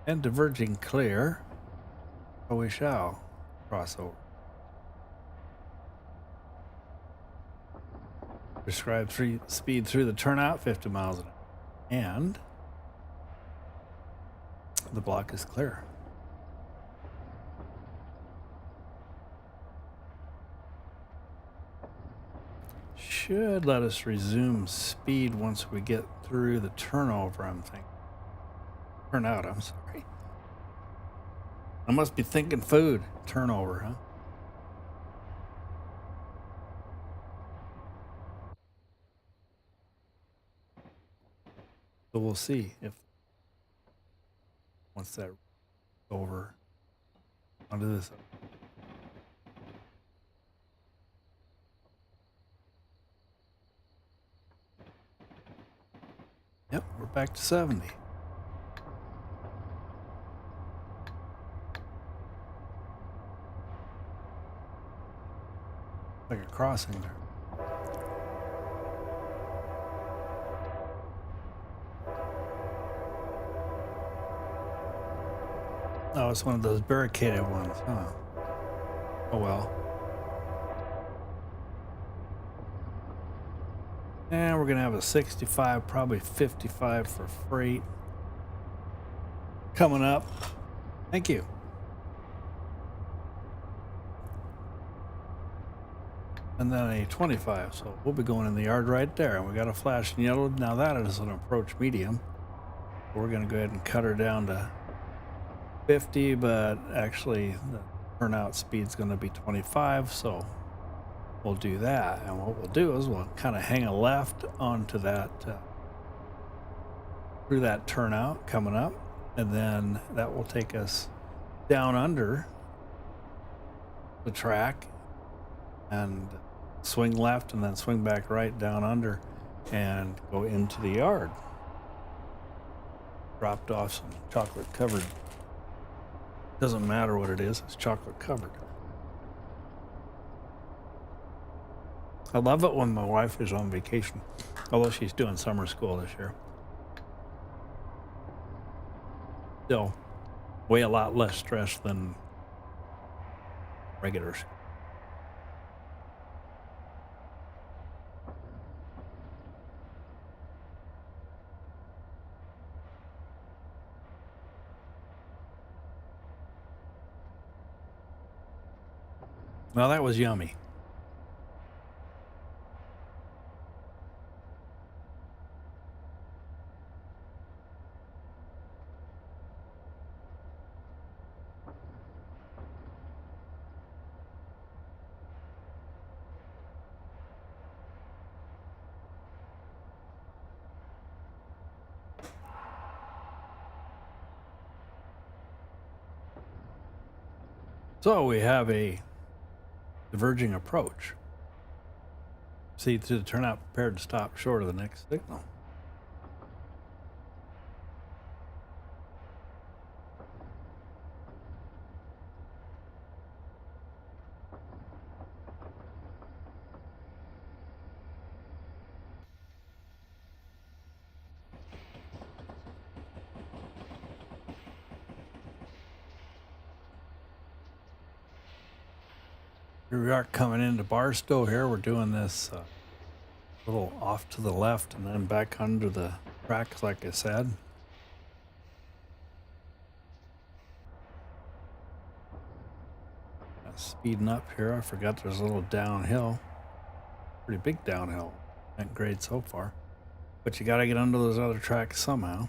And diverging clear, so we shall cross over. Prescribed speed through the turnout, 50 miles an hour. And the block is clear. Should let us resume speed once we get through the turnover, I'm thinking. Turnout, I'm sorry. I must be thinking food. Turnover, huh? So we'll see if once that's over onto this. Yep, we're back to 70. Like a crossing there. Oh, it's one of those barricaded ones, huh? Oh well. And we're gonna have a 65, probably 55 for freight coming up. Thank you. And then a 25, so we'll be going in the yard right there. And we got a flashing yellow. Now that is an approach medium. We're gonna go ahead and cut her down to 50, but actually the turnout speed's gonna be 25, so we'll do that. And what we'll do is we'll kind of hang a left onto that, through that turnout coming up, and then that will take us down under the track and swing left and then swing back right down under and go into the yard. Dropped off some chocolate covered. Doesn't matter what it is, it's chocolate covered. I love it when my wife is on vacation, although she's doing summer school this year. Still, way a lot less stress than regular school. Well, that was yummy. So we have a diverging approach. See to the turnout, prepared to stop short of the next signal. Here we are coming into Barstow here. We're doing this little off to the left and then back under the tracks, like I said. Speeding up here. I forgot there's a little downhill. Pretty big downhill. That grade so far. But you got to get under those other tracks somehow.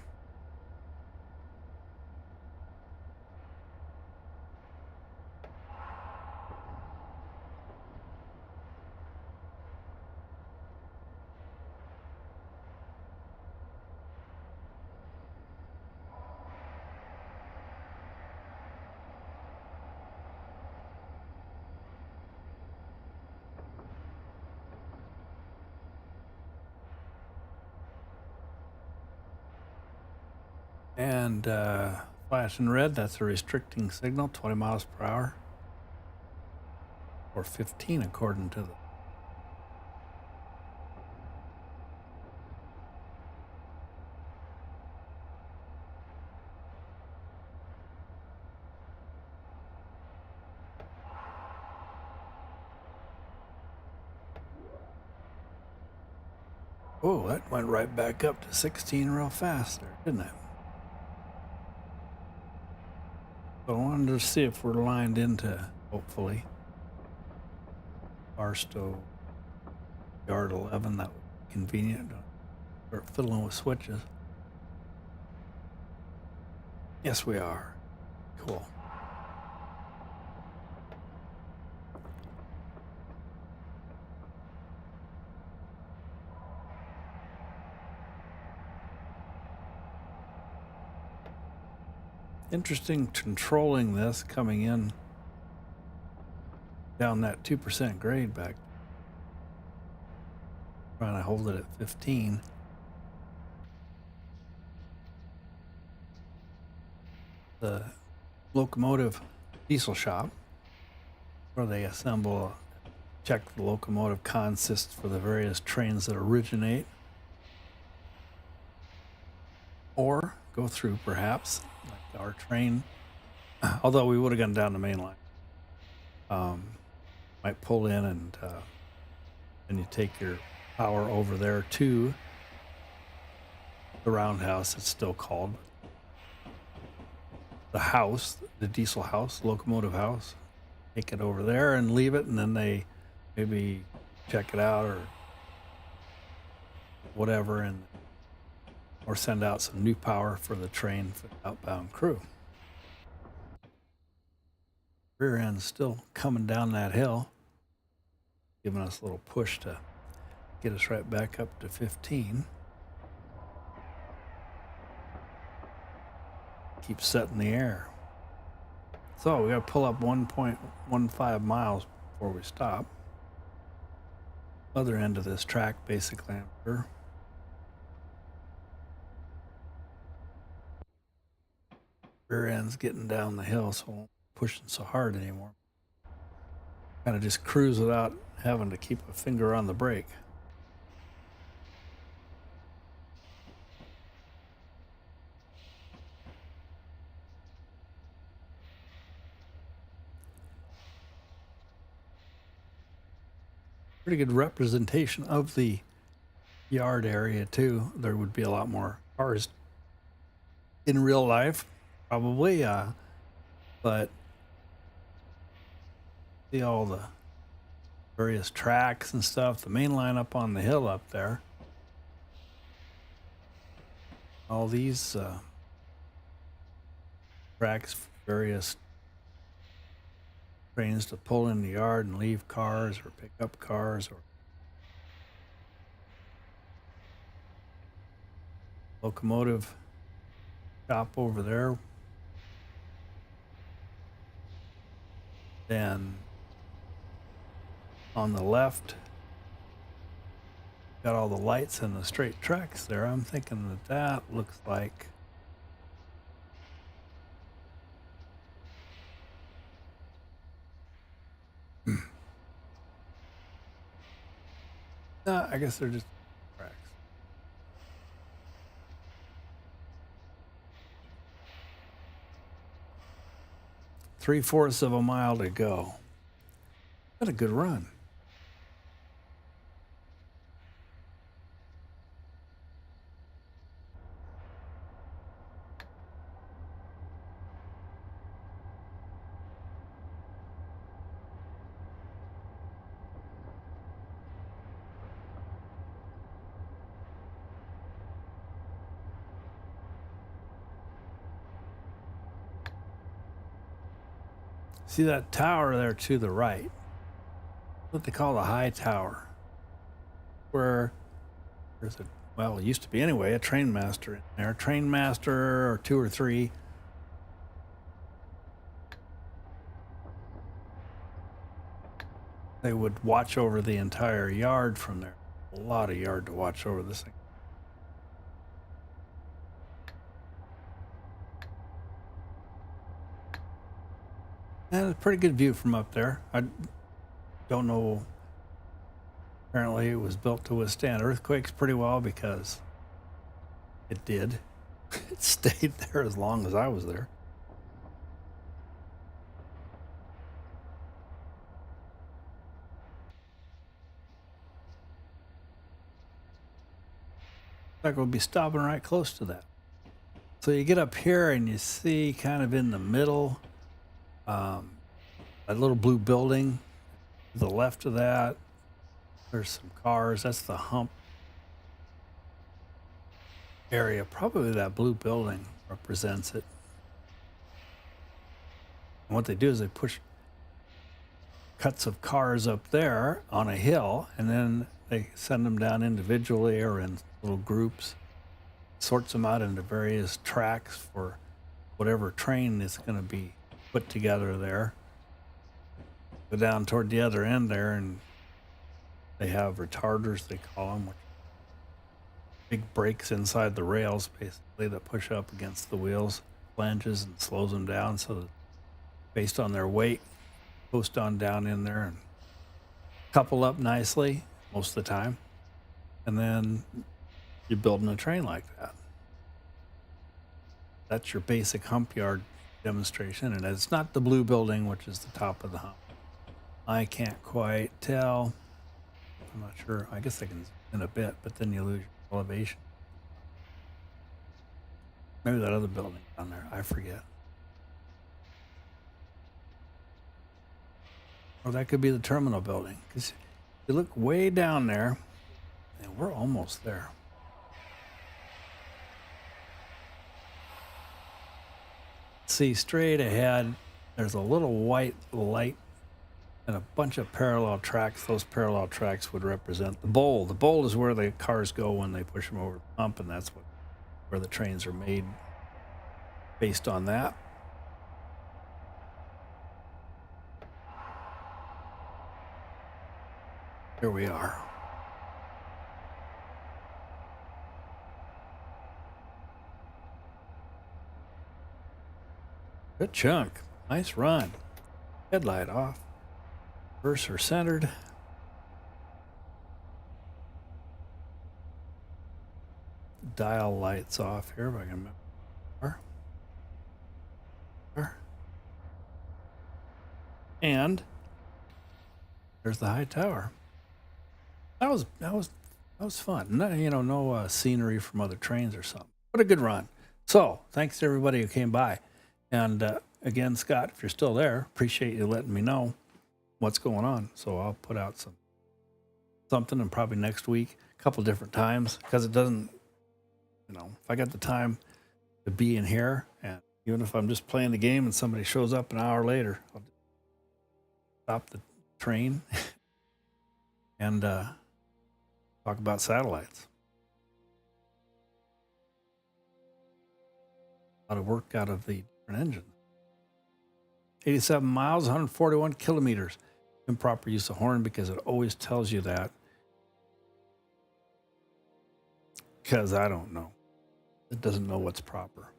And flashing red, that's a restricting signal, 20 miles per hour. Or 15 according to the... Whoa, that went right back up to 16 real fast there, didn't it? So I wanted to see if we're lined into, hopefully, Barstow yard 11. That would be convenient. Start fiddling with switches. Yes, we are. Cool. Interesting controlling this coming in down that 2% grade back. Trying to hold it at 15. The locomotive diesel shop where they assemble, check the locomotive consists for the various trains that originate or go through, perhaps, like our train, although we would have gone down the main line. Might pull in and you take your power over there to the roundhouse, it's still called. The house, the diesel house, locomotive house, take it over there and leave it, and then they maybe check it out or whatever, and or send out some new power for the train for the outbound crew. Rear end's still coming down that hill, giving us a little push to get us right back up to 15. Keep setting the air. So we got to pull up 1.15 miles before we stop. Other end of this track, basically, I'm sure. Rear end's getting down the hill, so I won't pushing so hard anymore. Kind of just cruise without having to keep a finger on the brake. Pretty good representation of the yard area too. There would be a lot more cars in real life, probably, but see all the various tracks and stuff. The main line up on the hill up there. All these tracks, various trains to pull in the yard and leave cars or pick up cars, or locomotive shop over there. Then on the left, got all the lights and the straight tracks there. I'm thinking that that looks like I guess they're just tracks. 3/4 of a mile to go. What a good run. See that tower there to the right? What they call the high tower, where there's well, it used to be anyway, a train master in there, train master or 2 or 3. They would watch over the entire yard from there. A lot of yard to watch over this thing. And a pretty good view from up there. I don't know. Apparently, it was built to withstand earthquakes pretty well, because it did. It stayed there as long as I was there. we'll be stopping right close to that. So you get up here and you see kind of in the middle, a little blue building. To the left of that, there's some cars. That's the hump area. Probably that blue building represents it. And what they do is they push cuts of cars up there on a hill, and then they send them down individually or in little groups, sorts them out into various tracks for whatever train is going to be put together there. Go down toward the other end there, and they have retarders, they call them, which big brakes inside the rails, basically, that push up against the wheels, flanges, and slows them down so that based on their weight, post on down in there and couple up nicely most of the time. And then you're building a train like that. That's your basic hump yard demonstration. And it's not the blue building, which is the top of the hump. I can't quite tell. I'm not sure. I guess I can in a bit, but then you lose your elevation. Maybe that other building down there. I forget. Or that could be the terminal building. Because you look way down there, and we're almost there. See, straight ahead, there's a little white light and a bunch of parallel tracks. Those parallel tracks would represent the bowl. The bowl is where the cars go when they push them over the pump, and that's where the trains are made based on that. Here we are. Good chunk. Nice run. Headlight off. Cursor centered. Dial lights off here if I can remember. And there's the high tower. That was fun. No, no scenery from other trains or something. What a good run. So thanks to everybody who came by. And again, Scott, if you're still there, appreciate you letting me know what's going on. So I'll put out something, and probably next week, a couple different times, because it doesn't, if I got the time to be in here, and even if I'm just playing the game and somebody shows up an hour later, I'll just stop the train and talk about satellites. A lot of work out of the different engines. 87 miles, 141 kilometers. Improper use of horn, because it always tells you that. Because I don't know. It doesn't know what's proper.